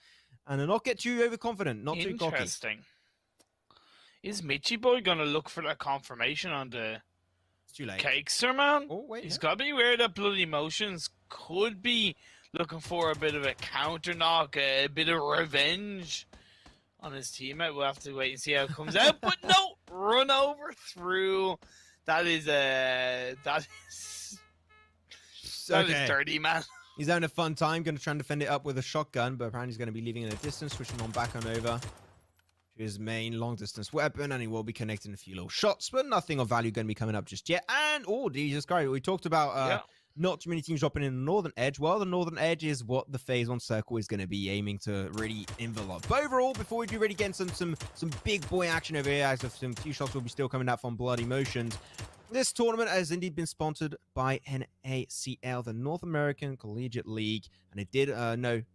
and not get too overconfident, not too cocky. Interesting. Is Michi Boy going to look for that confirmation on the Cakester, man? Oh, wait. He's got to be aware that Bloody Motions could be looking for a bit of a counter knock, a bit of revenge on his teammate. We'll have to wait and see how it comes out. But no, run over through. That is dirty, man. He's having a fun time, going to try and defend it up with a shotgun, but apparently he's going to be leaving it at a distance, switching on back on over to his main long-distance weapon, and he will be connecting a few little shots, but nothing of value going to be coming up just yet. And, oh, Jesus Christ, we talked about not too many teams dropping in the northern edge. Well, the northern edge is what the Phase 1 circle is going to be aiming to really envelop. But overall, before we do really get into some big boy action over here, as some few shots will be still coming out from Bloody Motions, this tournament has indeed been sponsored by NACL, the North American Collegiate League, and it did,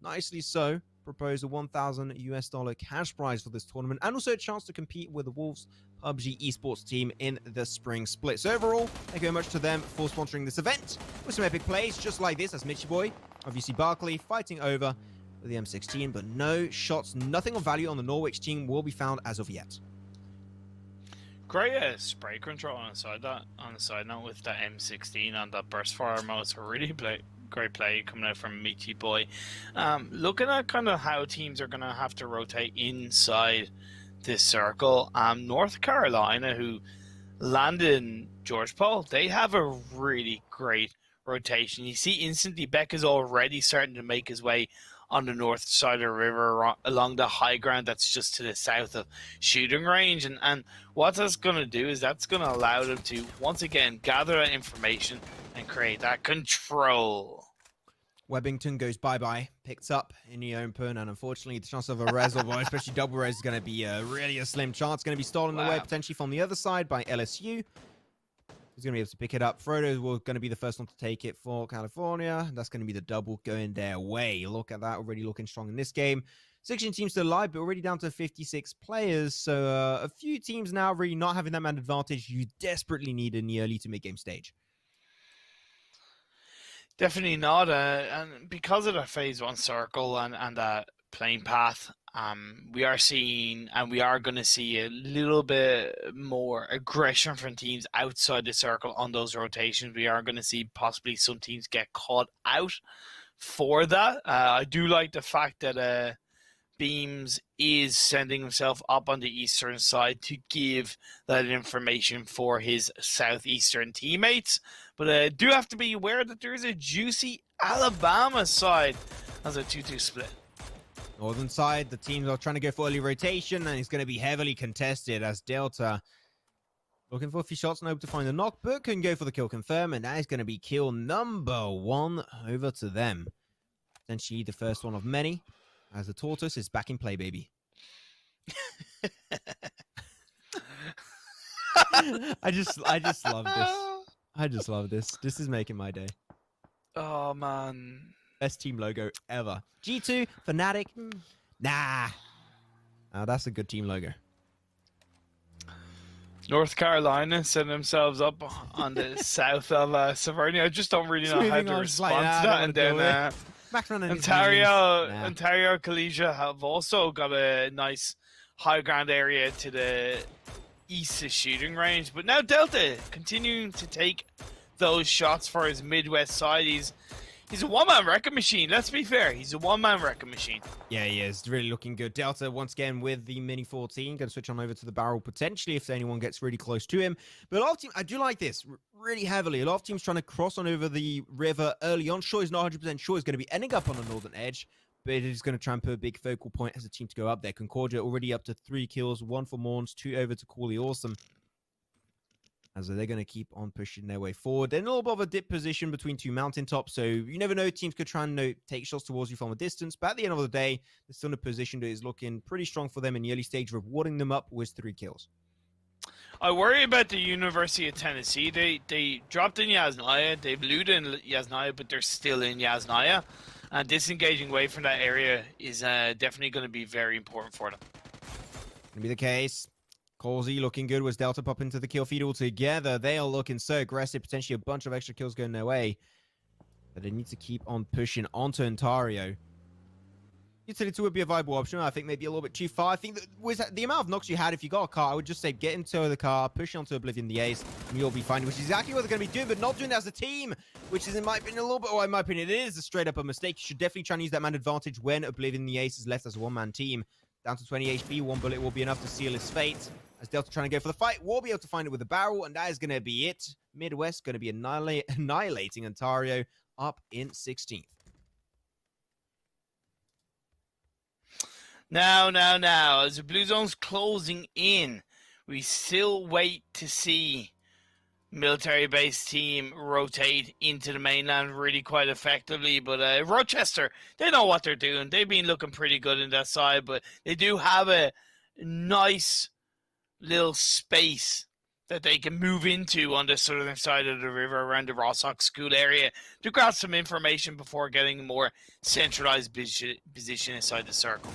nicely so, propose a $1,000 cash prize for this tournament, and also a chance to compete with the Wolves PUBG esports team in the spring split. So overall, thank you very much to them for sponsoring this event with some epic plays just like this, as Mitchy Boy of UC Berkeley fighting over with the M16, but no shots, nothing of value on the Norwich team will be found as of yet. Great spray control on the side note with the M16 and that burst fire mode. So really great play coming out from Michi Boy. Looking at kind of how teams are going to have to rotate inside this circle. North Carolina, who landed in George Pole, they have a really great rotation. You see instantly Beck is already starting to make his way on the north side of the river along the high ground that's just to the south of shooting range. And what that's going to do is that's going to allow them to, once again, gather that information and create that control. Webbington goes bye-bye, picked up in the open, and unfortunately the chance of a res, or especially double res, is going to be really a slim chance. Going to be stolen away potentially from the other side by LSU. He's going to be able to pick it up. Frodo will going to be the first one to take it for California. That's going to be the double going their way. Look at that, already looking strong in this game. 16 teams still alive, but already down to 56 players. So a few teams now really not having that man advantage you desperately need in the early to mid-game stage. Definitely not. And because of the Phase 1 circle and that plane path, we are seeing, and we are going to see a little bit more aggression from teams outside the circle on those rotations. We are going to see possibly some teams get caught out for that. I do like the fact that Beams is sending himself up on the eastern side to give that information for his southeastern teammates. But do have to be aware that there is a juicy Alabama side as a 2-2 split. Northern side, the teams are trying to go for early rotation, and it's going to be heavily contested as Delta looking for a few shots and able to find the knock, but can go for the kill confirm, and that is going to be kill number 1 over to them. Essentially the first one of many, as the Tortoise is back in play, baby. I just love this. I just love this. This is making my day. Oh, man. Best team logo ever. G2, Fnatic. Nah. Oh, that's a good team logo. North Carolina set themselves up on the south of Severny. I just don't really know how to respond to that. And then Ontario Collegia have also got a nice high ground area to the east of shooting range. But now Delta continuing to take those shots for his Midwest side. He's a one-man wrecking machine. Let's be fair. He's a one-man wrecking machine. Yeah, he is. Really looking good. Delta, once again, with the Mini 14. Going to switch on over to the barrel, potentially, if anyone gets really close to him. But a lot of teams, I do like this really heavily. A lot of teams trying to cross on over the river early on. Sure, he's not 100% sure he's going to be ending up on the northern edge, but it is going to try and put a big focal point as a team to go up there. Concordia already up to 3 kills, 1 for Morns, 2 over to Cooley Awesome. As they're going to keep on pushing their way forward. They're in a little bit of a dip position between 2 mountaintops, so you never know. Teams could try and take shots towards you from a distance, but at the end of the day, they're still in a position that is looking pretty strong for them in the early stage, rewarding them up with 3 kills. I worry about the University of Tennessee. They dropped in Yasnaya. They've looted in Yasnaya, but they're still in Yasnaya. And disengaging away from that area is definitely going to be very important for them. Going to be the case. Causey looking good. Was Delta pop into the kill feed altogether? They are looking so aggressive. Potentially a bunch of extra kills going their way. But they need to keep on pushing onto Ontario. Utility would be a viable option. I think maybe a little bit too far. I think that with the amount of knocks you had, if you got a car, I would just say get into the car, push onto Oblivion the Ace, and you'll be fine, which is exactly what they're going to be doing, but not doing that as a team, which is, in my opinion, a little bit, or in my opinion, it is a straight up a mistake. You should definitely try and use that man advantage when Oblivion the Ace is left as a one-man team. Down to 20 HP, 1 bullet will be enough to seal his fate. As Delta trying to go for the fight, we'll be able to find it with a barrel, and that is going to be it. Midwest going to be annihilating Ontario up in 16th. Now, as the Blue Zone's closing in, we still wait to see military base team rotate into the mainland really quite effectively. But Rochester, they know what they're doing. They've been looking pretty good in that side, but they do have a nice little space that they can move into on the southern side of the river around the Rossock School area to grab some information before getting a more centralized position inside the circle.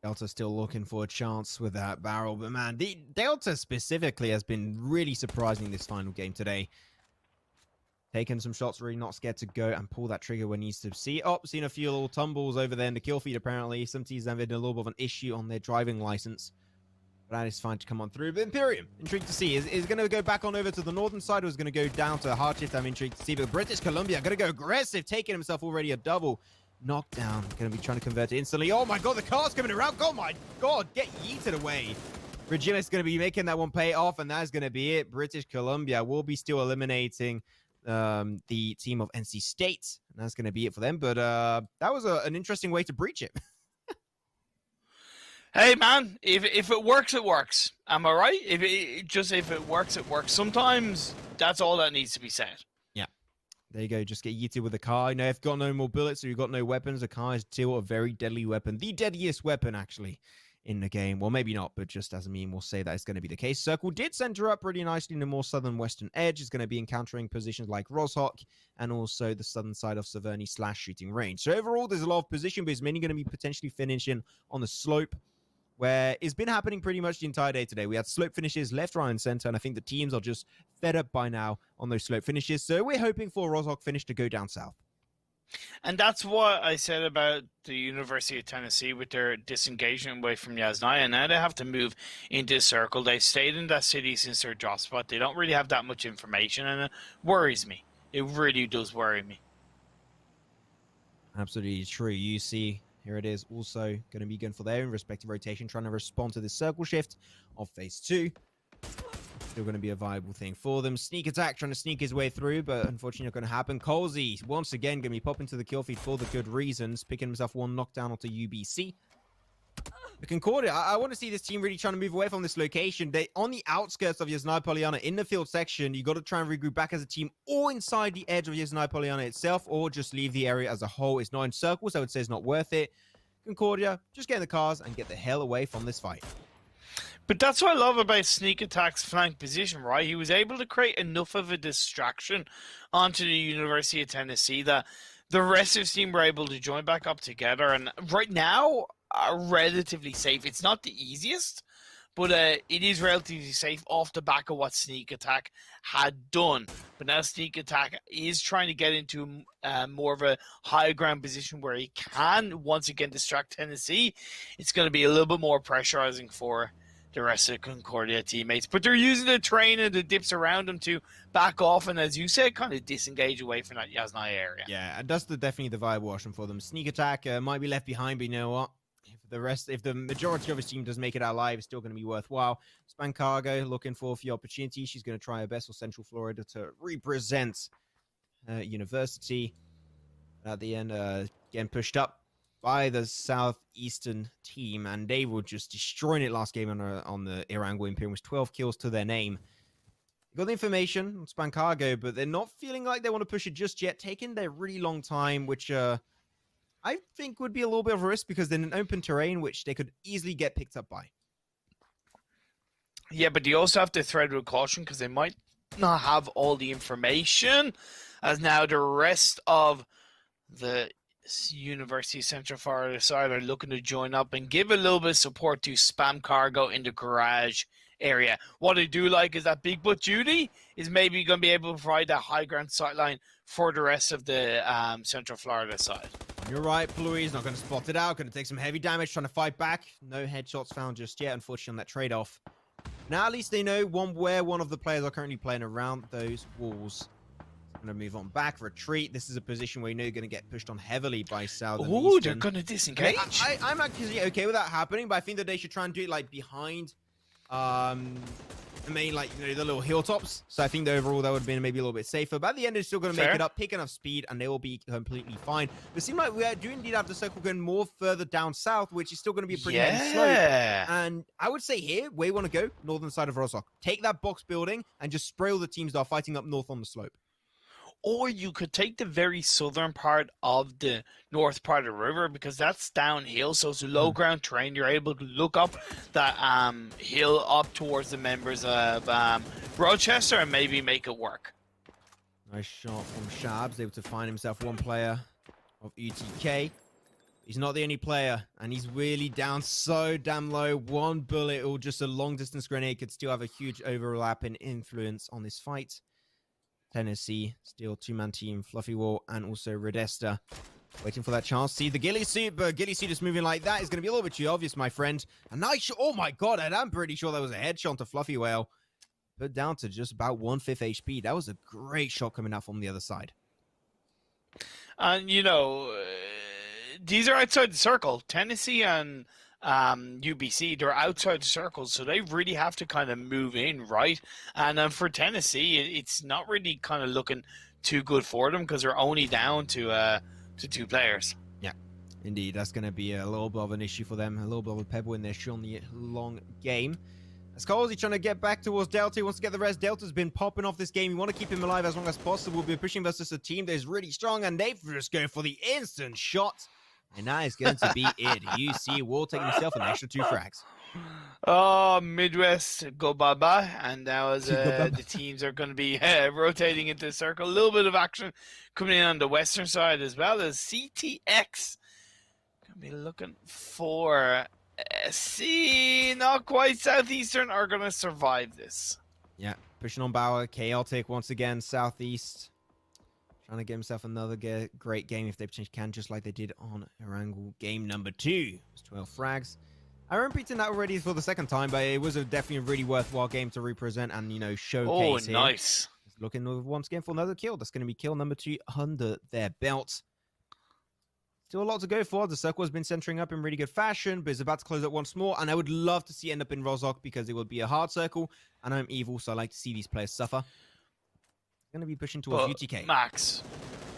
Delta still looking for a chance with that barrel, but man, the Delta specifically has been really surprising this final game today. Taking some shots, really not scared to go and pull that trigger when needs to see. Oh, seen a few little tumbles over there in the kill feed apparently. Some teams have had a little bit of an issue on their driving license. But that is fine to come on through. But Imperium, intrigued to see. Is going to go back on over to the northern side or is going to go down to Hardshift? I'm intrigued to see. But British Columbia going to go aggressive, taking himself already a double. Knockdown, going to be trying to convert it instantly. Oh my god, the car's coming around. Oh my god, get yeeted away. Regimus going to be making that one pay off, and that's going to be it. British Columbia will be still eliminating the team of NC State, and that's going to be it for them. But that was an interesting way to breach it. Hey man, if it works, it works. Am I right? If it works, it works. Sometimes that's all that needs to be said. There you go, just get yeeted with a car. You know, if you've got no more bullets or you've got no weapons, a car is still a very deadly weapon. The deadliest weapon, actually, in the game. Well, maybe not, but just as a meme, we'll say that it's going to be the case. Circle did center up pretty nicely in the more southern western edge. It's going to be encountering positions like Roshock and also the southern side of Severny / shooting range. So overall, there's a lot of position, but it's mainly going to be potentially finishing on the slope, where it's been happening pretty much the entire day today. We had slope finishes left, right, and center, and I think the teams are just fed up by now on those slope finishes. So we're hoping for a Roshock finish to go down south. And that's what I said about the University of Tennessee with their disengagement away from Yasnaya. Now they have to move into the circle. They've stayed in that city since their drop spot. They don't really have that much information, and it worries me. It really does worry me. Absolutely true. You see Here it is, also going to be going for their own respective rotation, trying to respond to this circle shift of phase 2. Still going to be a viable thing for them. Sneak attack, trying to sneak his way through, but unfortunately not going to happen. Colsey, once again, going to be popping to the kill feed for the good reasons, picking himself one knockdown onto UBC. The Concordia, I want to see this team really trying to move away from this location. They on the outskirts of Yasnaya Polyana in the field section. You got to try and regroup back as a team, or inside the edge of Yasnaya Polyana itself, or just leave the area as a whole. It's not in circles, I would say it's not worth it. Concordia, just get in the cars and get the hell away from this fight. But that's what I love about Sneak Attack's flank position, right? He was able to create enough of a distraction onto the University of Tennessee that the rest of the team were able to join back up together. And right now, are relatively safe. It's not the easiest, but it is relatively safe off the back of what Sneak Attack had done. But now Sneak Attack is trying to get into more of a high ground position where he can once again distract Tennessee. It's going to be a little bit more pressurizing for the rest of the Concordia teammates. But they're using the terrain and the dips around them to back off and, as you said, kind of disengage away from that Yasnaya area. Yeah, and that's definitely the viable option for them. Sneak Attack might be left behind, but you know what? If the majority of his team does make it out alive, it's still going to be worthwhile. Spancargo looking for a few opportunities. She's going to try her best for Central Florida to represent University. At the end, getting pushed up by the Southeastern team, and they were just destroying it last game on the Irango Imperium with 12 kills to their name. Got the information on Spancargo, but they're not feeling like they want to push it just yet, taking their really long time, which I think would be a little bit of a risk because they're in an open terrain, which they could easily get picked up by. Yeah, but you also have to tread with caution because they might not have all the information, as now the rest of the University of Central Florida side are looking to join up and give a little bit of support to Spam Cargo in the garage area. What I do like is that Big Butt Judy is maybe going to be able to provide that high ground sightline for the rest of the Central Florida side. You're right, Pluey's not going to spot it out. Going to take some heavy damage, trying to fight back. No headshots found just yet, unfortunately, on that trade-off. Now at least they know where one of the players are currently playing around those walls. Going to move on back, retreat. This is a position where you know you're going to get pushed on heavily by Southern Eastern. Ooh, they're going to disengage. I'm actually okay with that happening, but I think that they should try and do it like behind the main, like, you know, the little hilltops. So I think that overall that would have been maybe a little bit safer. But at the end, it's still going to make it up, pick enough speed, and they will be completely fine. But it seems like we do indeed have the circle going more further down south, which is still going to be a pretty heavy slope. And I would say here, where you want to go, northern side of Rostock. Take that box building and just spray all the teams that are fighting up north on the slope. Or you could take the very southern part of the north part of the river because that's downhill, so it's a low ground terrain. You're able to look up that hill up towards the members of Rochester and maybe make it work. Nice shot from Shabs, able to find himself one player of UTK. He's not the only player, and he's really down so damn low. One bullet or just a long distance grenade could still have a huge overlap and influence on this fight. Tennessee, still two-man team, Fluffy Wall, and also Redesta. Waiting for that chance. See the ghillie suit, but ghillie suit just moving like that is going to be a little bit too obvious, my friend. A nice shot. Oh my god, and I'm pretty sure that was a headshot to Fluffy Whale. But down to just about 1/5 HP. That was a great shot coming out from the other side. And, you know, these are outside the circle. Tennessee and UBC, they're outside the circle, so they really have to kind of move in, right? And for Tennessee, it's not really kind of looking too good for them because they're only down to 2 players. Yeah, indeed. That's going to be a little bit of an issue for them. A little bit of a pebble in their shoe on the long game. As Colsey trying to get back towards Delta, he wants to get the rest. Delta's been popping off this game. You want to keep him alive as long as possible. We're pushing versus a team that is really strong, and they just go for the instant shot. And that is going to be it. You see Wall taking himself an extra 2 frags. Oh, Midwest, go bye-bye. And now as the teams are going to be rotating into the circle, a little bit of action coming in on the western side as well as CTX. Going to be looking for SC, not quite Southeastern, are going to survive this. Yeah, pushing on Bauer. Chaotic once again, Southeast. Trying to get himself another great game if they potentially can, just like they did on Erangel game number 2. It's 12 frags. I remember repeating that already for the second time, but it was definitely a really worthwhile game to represent and, you know, showcase. Oh, nice. Looking once again for another kill. That's going to be kill number 2 under their belt. Still a lot to go for. The circle has been centering up in really good fashion, but it's about to close up once more. And I would love to see it end up in Rozhok because it would be a hard circle. And I'm evil, so I like to see these players suffer. Going to be pushing towards UTK. Max,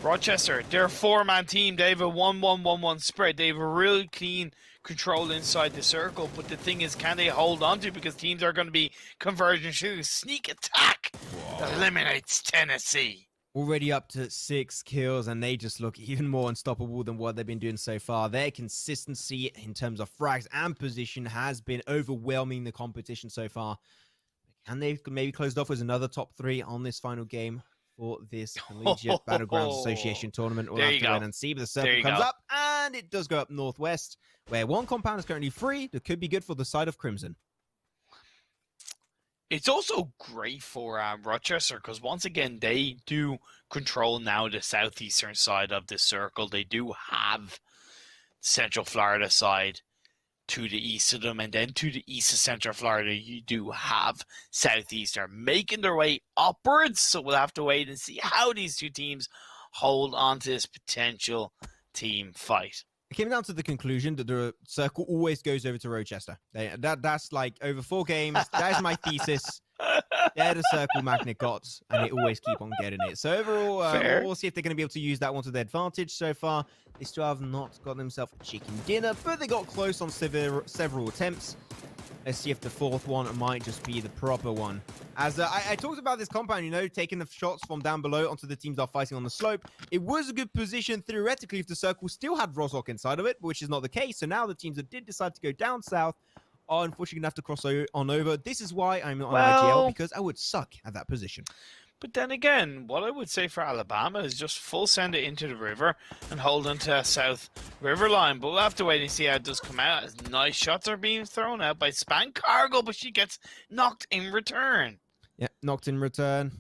Rochester, they're a 4-man team. They have a 1-1-1-1 spread. They have a really clean control inside the circle. But the thing is, can they hold on to it? Because teams are going to be converging shooting. Sneak attack eliminates Tennessee. Already up to 6 kills, and they just look even more unstoppable than what they've been doing so far. Their consistency in terms of frags and position has been overwhelming the competition so far. Can they maybe close off with another top 3 on this final game for this Collegiate Battlegrounds Association tournament? We'll have to wait and see, but the circle comes up, and it does go up northwest, where one compound is currently free. That could be good for the side of Crimson. It's also great for Rochester because, once again, they do control now the southeastern side of the circle. They do have Central Florida side to the east of them, and then to the east of Central Florida, you do have Southeastern making their way upwards. So we'll have to wait and see how these two teams hold on to this potential team fight. It came down to the conclusion that the circle always goes over to Rochester. That's like over 4 games. That is my thesis. They're the circle magnet gods, and they always keep on getting it. So overall, we'll see if they're going to be able to use that one to their advantage. So far, they still have not got themselves a chicken dinner, but they got close on several attempts. Let's see if the 4th one might just be the proper one. As I talked about this compound, you know, taking the shots from down below onto the teams that are fighting on the slope. It was a good position, theoretically, if the circle still had Rozhok inside of it, which is not the case. So now the teams that did decide to go down south are unfortunately going to have to cross on over. This is why I'm not on IGL, because I would suck at that position. But then again, what I would say for Alabama is just full send it into the river and hold onto a south river line. But we'll have to wait and see how it does come out. As nice shots are being thrown out by Span Cargo, but she gets knocked in return. Yeah, knocked in return.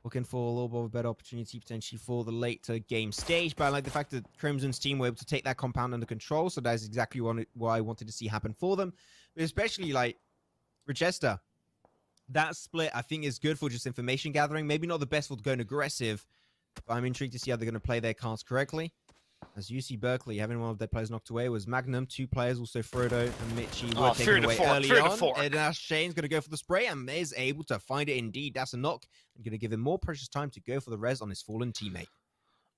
Looking for a little bit of a better opportunity potentially for the later game stage. But I like the fact that Crimson's team were able to take that compound under control. So that's exactly what I wanted to see happen for them. But especially like Rochester. That split, I think, is good for just information gathering. Maybe not the best for going aggressive, but I'm intrigued to see how they're going to play their cards correctly. As UC Berkeley, having one of their players knocked away was Magnum. 2 players, also Frodo and Mitchie, were taken away early on. And now Shane's going to go for the spray and is able to find it indeed. That's a knock. I'm going to give him more precious time to go for the res on his fallen teammate.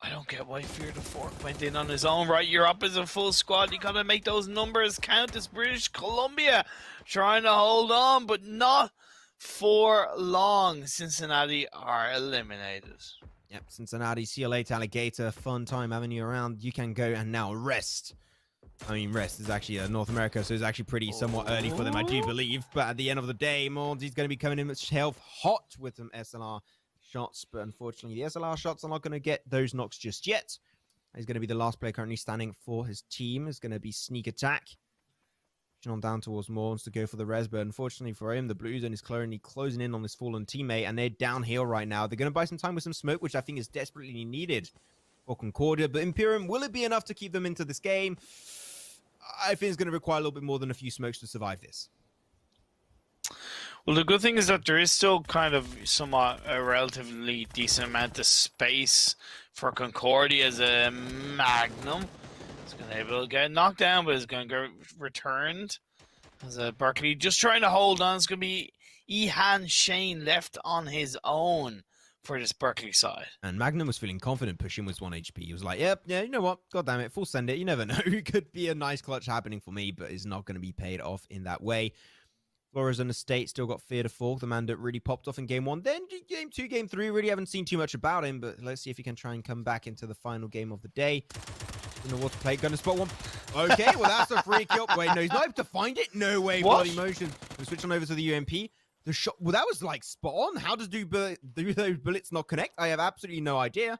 I don't get why Fear the Fork went in on his own, right? You're up as a full squad. You got to make those numbers count. As British Columbia trying to hold on, but not for long. Cincinnati are eliminated. Yep, Cincinnati, CLA to Alligator. Fun time having you around. You can go and now rest. I mean, rest is actually North America, so it's actually pretty somewhat early for them, I do believe. But at the end of the day, Mordy's going to be coming in with health hot with some SLR shots. But unfortunately, the SLR shots are not going to get those knocks just yet. He's going to be the last player currently standing for his team. It's going to be Sneak Attack. On down towards Morns to go for the res, but unfortunately for him, the blue zone is currently closing in on this fallen teammate, and they're downhill right now. They're going to buy some time with some smoke, which I think is desperately needed for Concordia. But Imperium, will it be enough to keep them into this game? I think it's going to require a little bit more than a few smokes to survive this. Well, the good thing is that there is still kind of somewhat a relatively decent amount of space for Concordia as a Magnum. It's going to be able to get knocked down, but it's going to get returned. As Berkeley just trying to hold on. It's going to be Ihan Shane left on his own for this Berkeley side. And Magnum was feeling confident pushing with 1 HP. He was like, yep, yeah, you know what? God damn it, full send it. You never know. It could be a nice clutch happening for me, but it's not going to be paid off in that way. Flores on the state still got Fear to Fork, the man that really popped off in game 1. Then game 2, game 3, really haven't seen too much about him, but let's see if he can try and come back into the final game of the day. Don't know what to play. Gonna spot one. Okay, well, that's a free kill. Wait, no, he's not able to find it. No way, bloody motion. We're switching over to the UMP. The shot, well, that was like spot on. How does do those bullets not connect? I have absolutely no idea.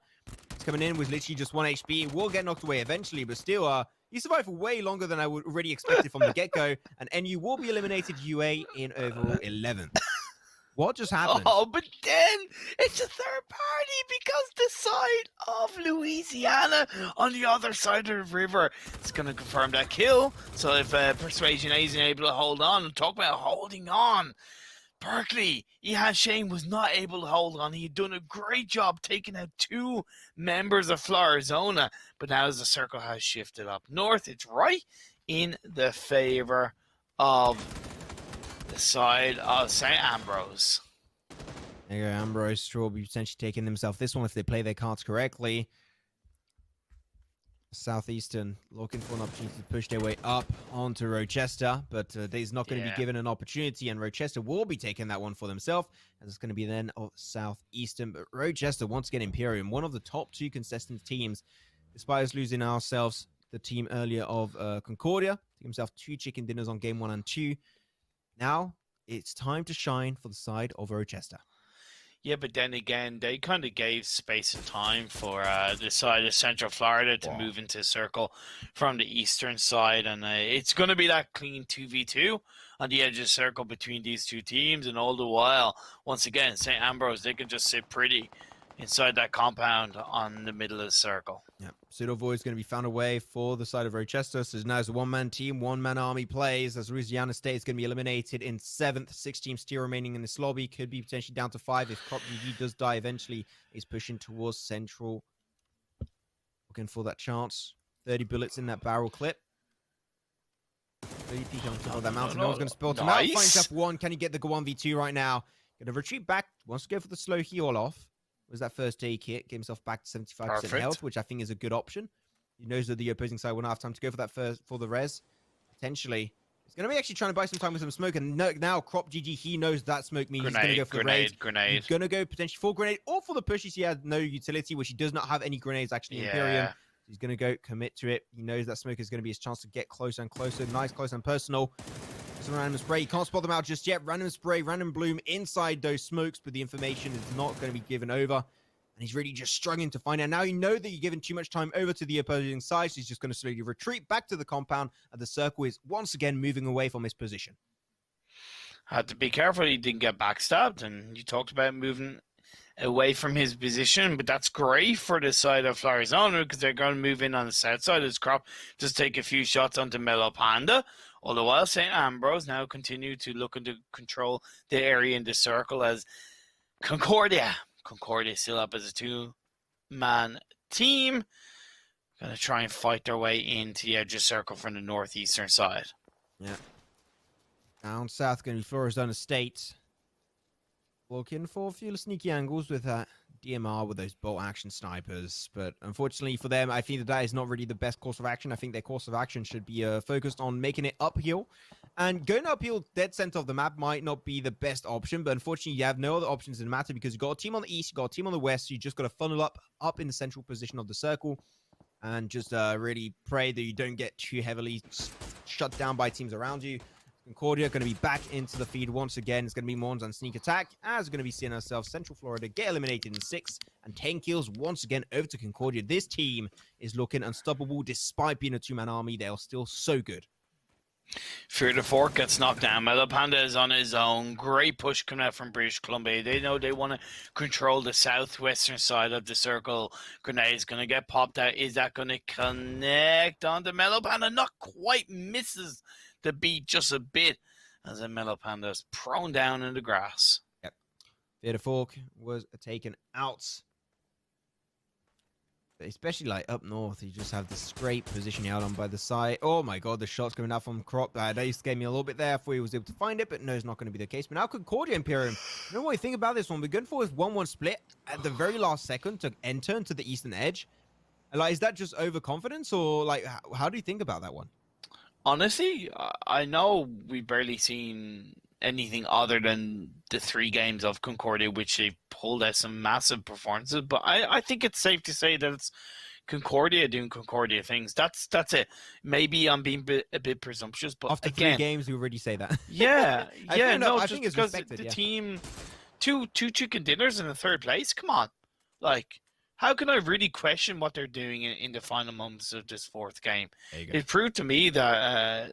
He's coming in with literally just 1 HP. He will get knocked away eventually, but still, he survived for way longer than I would already expected from the get-go. And NU will be eliminated UA in overall 11th. What just happened? Oh, but then it's a third party because the side of Louisiana on the other side of the river is going to confirm that kill. So if Persuasion A isn't able to hold on, and talk about holding on, Berkeley, Ihan Shane was not able to hold on. He had done a great job taking out 2 members of Florizona, but now as the circle has shifted up north, it's right in the favor of the side of St. Ambrose. There you go, Ambrose will be potentially taking themselves this one if they play their cards correctly. Southeastern looking for an opportunity to push their way up onto Rochester, but they's not going to be given an opportunity, and Rochester will be taking that one for themselves, as it's going to be then of Southeastern. But Rochester, once again, Imperium, one of the top 2 consistent teams, despite us losing ourselves the team earlier of Concordia, took himself 2 chicken dinners on game 1 and 2. Now it's time to shine for the side of Rochester. Yeah, but then again, they kind of gave space and time for the side of Central Florida to move into circle from the eastern side. And it's going to be that clean 2v2 on the edge of the circle between these 2 teams. And all the while, once again, St. Ambrose, they can just sit pretty inside that compound on the middle of the circle. Yeah, Pseudo Void is going to be found away for the side of Rochester. So now it's a 1-man team, 1-man army plays, as Louisiana State is going to be eliminated in 7th. 6 teams still remaining in this lobby. Could be potentially down to 5 if Crop GG does die eventually. He's pushing towards Central. Looking for that chance. 30 bullets in that barrel clip. 30 peek on top of that mountain. No one's going to spell him out. Find himself 1. Can he get the 1v2 right now? Going to retreat back. Wants to go for the slow heal off. Was that first aid kit, get himself back to 75% health, which I think is a good option. He knows that the opposing side will not have time to go for that first, for the res. Potentially. He's going to be actually trying to buy some time with some smoke, and now Crop GG, he knows that smoke means he's going to go for the raid. Grenade. He's going to go potentially for grenade or for the pushes. He has no utility, which he does not have any grenades actually in Imperium. He's going to go commit to it. He knows that smoke is going to be his chance to get closer and closer. Nice, close and personal. Some random spray. You can't spot them out just yet. Random spray, random bloom inside those smokes, but the information is not going to be given over. And he's really just struggling to find out. Now you know that you're giving too much time over to the opposing side, so he's just going to slowly retreat back to the compound, and the circle is once again moving away from his position. Had to be careful he didn't get backstabbed, and you talked about moving away from his position, but that's great for the side of Florizona because they're going to move in on the south side of his crop, just take a few shots onto Mellow Panda. All the while, St. Ambrose now continue to look to control the area in the circle as Concordia still up as a 2-man team. Going to try and fight their way into the edge of circle from the northeastern side. Yeah. Down south, going to be Florizona State. Looking for a few sneaky angles with that DMR with those bolt action snipers. But unfortunately for them, I think that is not really the best course of action. I think their course of action should be focused on making it uphill. And going uphill dead center of the map might not be the best option. But unfortunately, you have no other options in the matter because you've got a team on the east, you've got a team on the west. So you just got to funnel up in the central position of the circle. And just really pray that you don't get too heavily shut down by teams around you. Concordia going to be back into the feed once again. It's going to be Mons on sneak attack, as we're going to be seeing ourselves Central Florida get eliminated in 6 and 10 kills once again over to Concordia. This team is looking unstoppable despite being a 2-man army. They are still so good. Fear the Fork gets knocked down. Mellow Panda is on his own. Great push coming out from British Columbia. They know they want to control the southwestern side of the circle. Grenade is going to get popped out. Is that going to connect onto Mellow Panda? Not quite, misses the beat just a bit as a Mellow Panda is prone down in the grass. Yep. Fear the Fork was taken out. Especially like up north, you just have this great positioning out on by the side. Oh my god, the shot's coming out from Crop. They scared me a little bit there. I thought he was able to find it, but no, it's not going to be the case. But now Concordia Imperium. You know what I think about this one? We're going for this 1-1 split at the very last second to enter into the eastern edge. Like, is that just overconfidence, or like, how do you think about that one? Honestly, I know we've barely seen anything other than the 3 games of Concordia, which they pulled out some massive performances. But I think it's safe to say that it's Concordia doing Concordia things. That's it. Maybe I'm being a bit presumptuous, but after again, 3 games, you already say that. Yeah, yeah. I think it's because respected, the team, two chicken dinners in the 3rd place. Come on, like, how can I really question what they're doing in the final moments of this 4th game? It proved to me that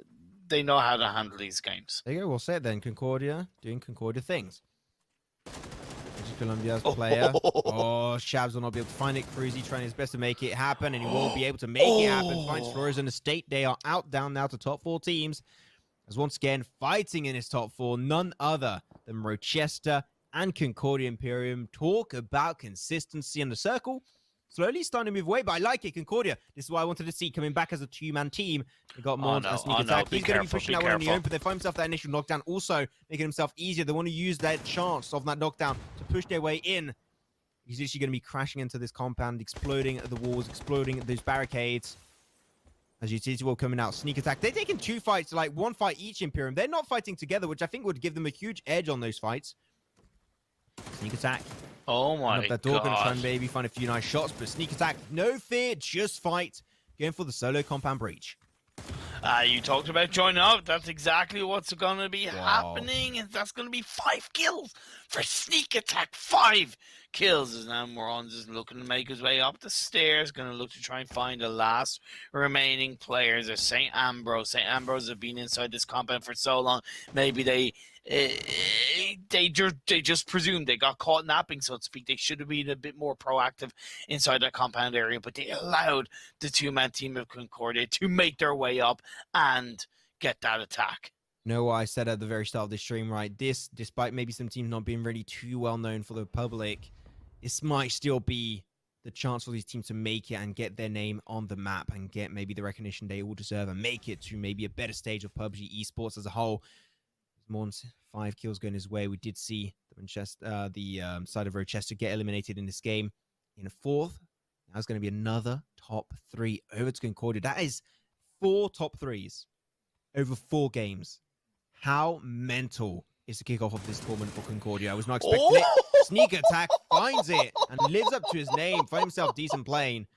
they know how to handle these games. There you go. We'll say it then. Concordia doing Concordia things. Columbia's player. Oh, Shabs will not be able to find it. Cruzy trying his best to make it happen, and he won't be able to make it happen. Finds Florizona State. They are out, down now to top 4 teams. As once again, fighting in his top 4, none other than Rochester and Concordia Imperium. Talk about consistency in the circle. Slowly starting to move away, but I like it. Concordia, this is what I wanted to see coming back as a two-man team. They got Mons and Sneak Attack. He's going to be pushing that one on the own, but they find himself that initial knockdown, also making himself easier. They want to use that chance of that knockdown to push their way in. He's actually going to be crashing into this compound, exploding the walls, exploding those barricades. As utility wall coming out, Sneak Attack. They're taking 2 fights, like 1 fight each, Imperium. They're not fighting together, which I think would give them a huge edge on those fights. Sneak Attack. Oh my God. That door, gonna try and god. maybe find a few nice shots, but Sneak Attack, no fear, just fight. Going for the solo compound breach. You talked about joining up. That's exactly what's going to be happening. And that's going to be 5 kills for Sneak Attack. 5 kills. As now Morons is looking to make his way up the stairs. Going to look to try and find the last remaining players. There's St. Ambrose. St. Ambrose have been inside this compound for so long. Maybe they just presumed they got caught napping, so to speak. They should have been a bit more proactive inside that compound area, but they allowed the 2-man team of Concordia to make their way up and get that attack. You know what I said at the very start of the stream, right? This, despite maybe some teams not being really too well known for the public, this might still be the chance for these teams to make it and get their name on the map and get maybe the recognition they all deserve and make it to maybe a better stage of PUBG esports as a whole. More than 5 kills going his way. We did see the side of Rochester get eliminated in this game in a 4th. Now it's going to be another top 3 over to Concordia. That is 4 top 3s over 4 games. How mental is the kickoff of this tournament for Concordia? I was not expecting it. Sneak Attack finds it and lives up to his name. Find himself decent playing.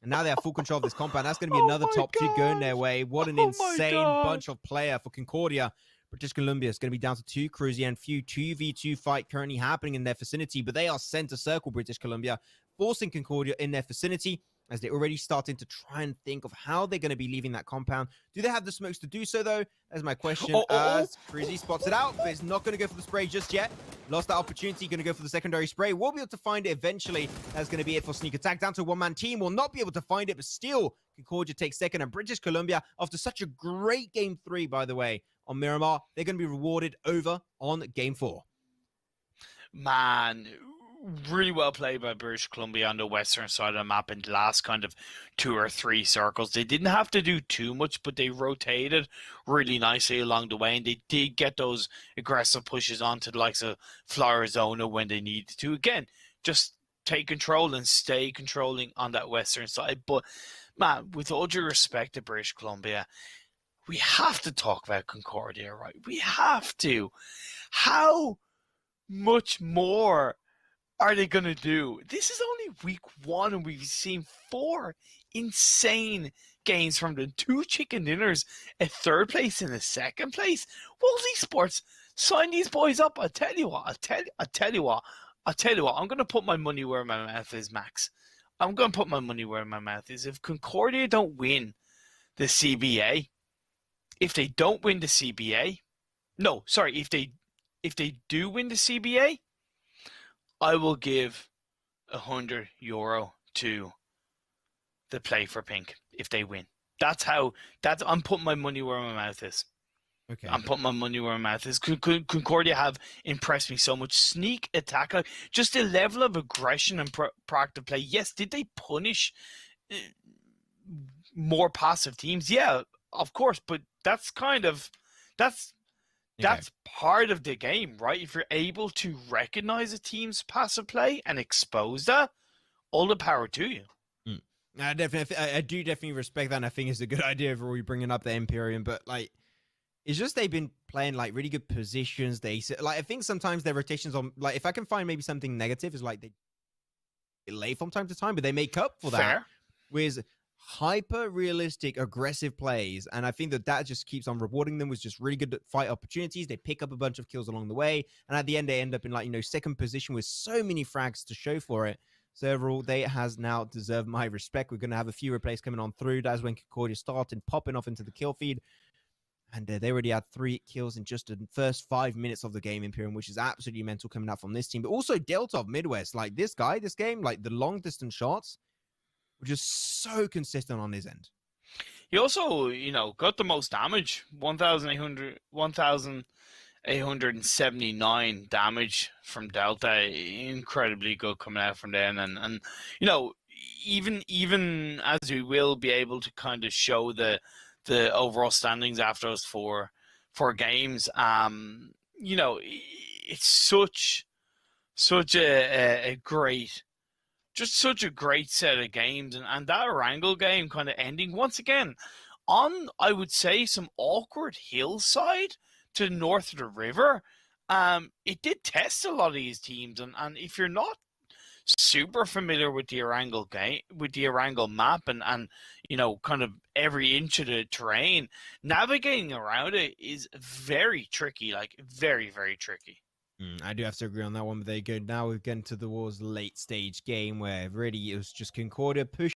And now they have full control of this compound. That's going to be another top 2 going their way. What an insane bunch of player for Concordia. British Columbia is going to be down to 2 crews and few 2v2 fight currently happening in their vicinity, but they are center circle British Columbia, forcing Concordia in their vicinity as they're already starting to try and think of how they're going to be leaving that compound. Do they have the smokes to do so, though? That's my question. As Cruzy spots it out, but it's not going to go for the spray just yet. Lost that opportunity, going to go for the secondary spray. We'll be able to find it eventually. That's going to be it for Sneak Attack. Down to a 1-man team. Will not be able to find it, but still, Concordia takes second. And British Columbia, after such a great Game 3, by the way, on Miramar, they're going to be rewarded over on Game 4. Man, really well played by British Columbia on the western side of the map in the last kind of 2 or 3 circles. They didn't have to do too much, but they rotated really nicely along the way, and they did get those aggressive pushes onto the likes of Florizona when they needed to. Again, just take control and stay controlling on that western side. But, man, with all due respect to British Columbia, we have to talk about Concordia, right? We have to. How much more are they going to do? This is only week 1, and we've seen 4 insane games from them. 2 chicken dinners, a 3rd place and a 2nd place. Wolves Esports, sign these boys up. I tell you what. I'm going to put my money where my mouth is, Max. I'm going to put my money where my mouth is. If Concordia don't win the CBA, if they don't win the CBA, no, sorry, if they do win the CBA, I will give €100 to the Play for Pink if they win. I'm putting my money where my mouth is. Okay. I'm putting my money where my mouth is. Concordia have impressed me so much. Sneak Attack, just the level of aggression and proactive play. Yes, did they punish more passive teams? Yeah, of course, but that's part of the game, right? If you're able to recognize a team's passive play and expose that, all the power to you. I do definitely respect that, and I think it's a good idea overall you bringing up the Imperium, but like, it's just they've been playing like really good positions. I think sometimes their rotations on, like, if I can find maybe something negative, is like they late from time to time, but they make up for that. Fair. With hyper realistic aggressive plays, and I think that just keeps on rewarding them with just really good fight opportunities. They pick up a bunch of kills along the way, and at the end they end up in, like, second position with so many frags to show for it. So overall, they has now deserved my respect. We're going to have a few replays coming on through. That's when Concordia started popping off into the kill feed, and they already had 3 kills in just the first 5 minutes of the game, Imperium, which is absolutely mental coming out from this team. But also Delta of Midwest, like this game, like the long distance shots, which is so consistent on his end. We also, got the most damage, 1,879 damage from Delta. Incredibly good coming out from them. And even as we will be able to kind of show the overall standings after those four games, it's such a great, just such a great set of games, and that Erangel game kind of ending once again on, I would say, some awkward hillside to the north of the river. It did test a lot of these teams, and if you're not super familiar with the Erangel game, with the Erangel map, and kind of every inch of the terrain, navigating around it is very tricky, like very, very tricky. I do have to agree on that one, but there you go. Now we're getting towards the late stage game where really it was just Concordia pushing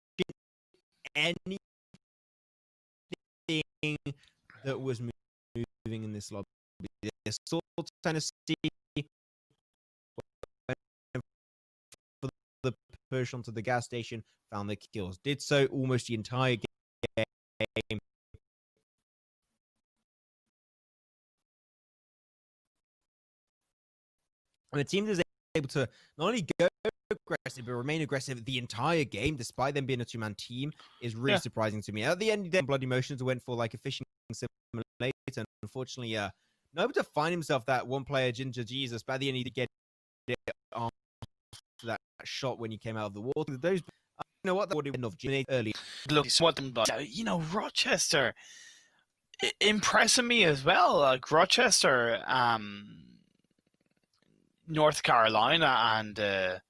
anything that was moving in this lobby. They saw Tennessee for the push onto the gas station, found the kills, did so almost the entire game. And the team is able to not only go aggressive, but remain aggressive the entire game, despite them being a two-man team, is really surprising to me. At the end of the day, Bloody Motions went for like a fishing simulator, and unfortunately, not able to find himself that one player, Ginger Jesus, but at the end, he did get it on that shot when he came out of the water. Those, you know what, that would have been of early. Look, Rochester impressing me as well. Like Rochester, North Carolina, and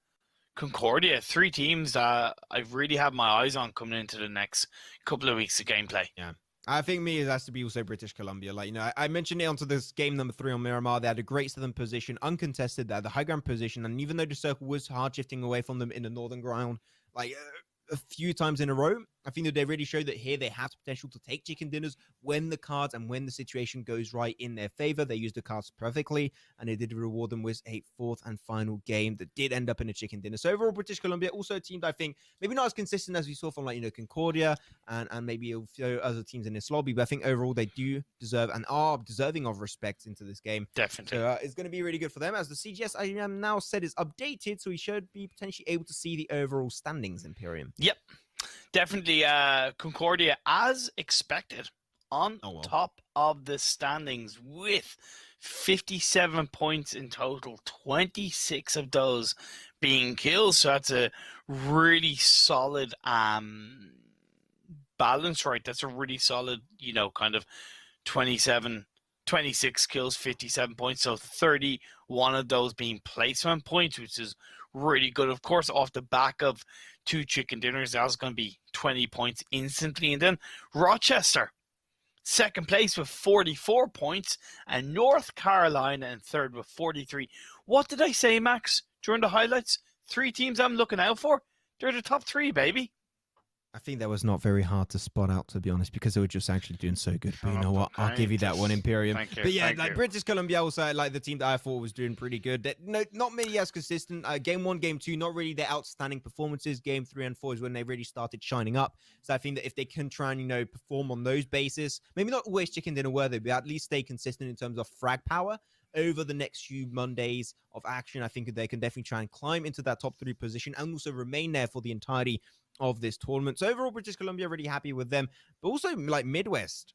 Concordia, three teams that I really have my eyes on coming into the next couple of weeks of gameplay. Yeah. I think it has to be also British Columbia. Like, I mentioned it onto this game number 3 on Miramar. They had a great southern position, uncontested. They had the high ground position. And even though the circle was hard shifting away from them in the northern ground, like a few times in a row, I think that they really showed that here they have the potential to take chicken dinners when the cards and when the situation goes right in their favor. They used the cards perfectly, and they did reward them with a fourth and final game that did end up in a chicken dinner. So overall, British Columbia also a team that I think maybe not as consistent as we saw from Concordia and maybe a few other teams in this lobby, but I think overall they do deserve and are deserving of respect into this game. Definitely. So it's going to be really good for them, as the CGS I am now said is updated, so we should be potentially able to see the overall standings, Imperium. Yep. Definitely, Concordia, as expected, on top of the standings with 57 points in total, 26 of those being kills. So that's a really solid balance, right? That's a really solid, kind of 26 kills, 57 points. So 31 of those being placement points, which is really good. Of course, off the back of 2 chicken dinners, that was going to be 20 points instantly. And then Rochester, second place with 44 points, and North Carolina in third with 43. What did I say, Max, during the highlights? 3 teams I'm looking out for. They're the top 3, baby. I think that was not very hard to spot out, to be honest, because they were just actually doing so good. But you know what? I'll give you that one, Imperium. Thank you, but yeah, thank you. British Columbia also, like the team that I thought was doing pretty good. Not many as consistent. Game 1, Game 2, not really their outstanding performances. Game 3 and 4 is when they really started shining up. So I think that if they can try and, perform on those bases, maybe not always chicken dinner worthy, but at least stay consistent in terms of frag power over the next few Mondays of action, I think they can definitely try and climb into that top 3 position and also remain there for the entirety of this tournament. So overall, British Columbia, really happy with them. But also, Midwest,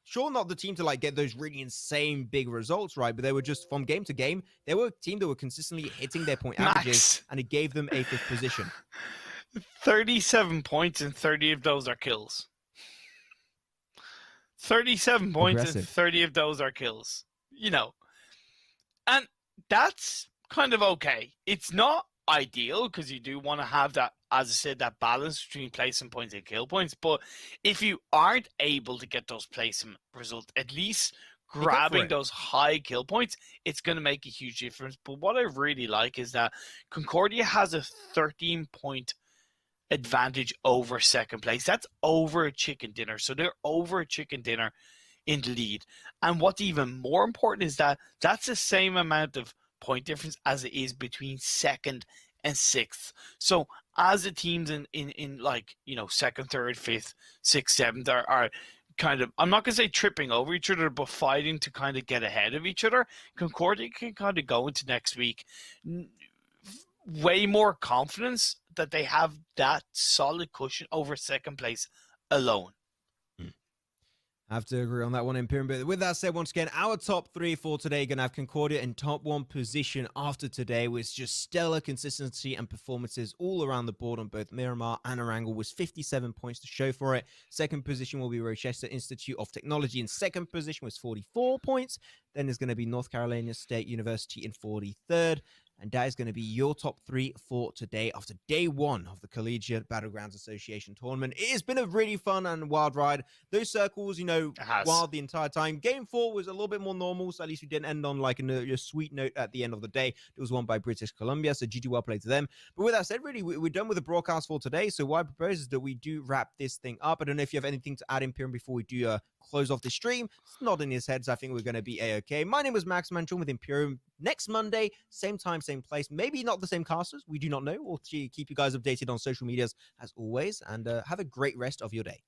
sure, not the team to, get those really insane big results, right? But they were just, from game to game, they were a team that were consistently hitting their point averages, and it gave them a 5th position. 37 points, and 30 of those are kills. 37 points, Aggressive. and 30 of those are kills. And that's kind of okay. It's not ideal, because you do want to have that, as I said, that balance between placement points and kill points. But if you aren't able to get those placement results, at least grabbing those high kill points, it's going to make a huge difference. But what I really like is that Concordia has a 13-point advantage over second place. That's over a chicken dinner. So they're over a chicken dinner in the lead. And what's even more important is that that's the same amount of point difference as it is between second and 6th. So as the teams in like, second, third, fifth, sixth, seventh are kind of, I'm not going to say tripping over each other, but fighting to kind of get ahead of each other, Concordia can kind of go into next week way more confidence that they have that solid cushion over second place alone. I have to agree on that one, Imperium. But with that said, once again, our top 3 for today going to have Concordia in top 1 position after today, with just stellar consistency and performances all around the board on both Miramar and Erangel, with 57 points to show for it. Second position will be Rochester Institute of Technology in second position with 44 points. Then there's going to be North Carolina State University in 43rd. And that is going to be your top 3 for today after day 1 of the Collegiate Battlegrounds Association tournament. It has been a really fun and wild ride. Those circles, wild the entire time. Game 4 was a little bit more normal, so at least we didn't end on like a sweet note at the end of the day. It was won by British Columbia, so GG well played to them. But with that said, really, we're done with the broadcast for today. So what I propose is that we do wrap this thing up. I don't know if you have anything to add, Imperium, before we do close off the stream. It's nodding his heads. I think we're going to be A-okay. My name was Max Manchon with Imperium. Next Monday, same time, same place. Maybe not the same casters. We do not know. We'll keep you guys updated on social medias as always. And have a great rest of your day.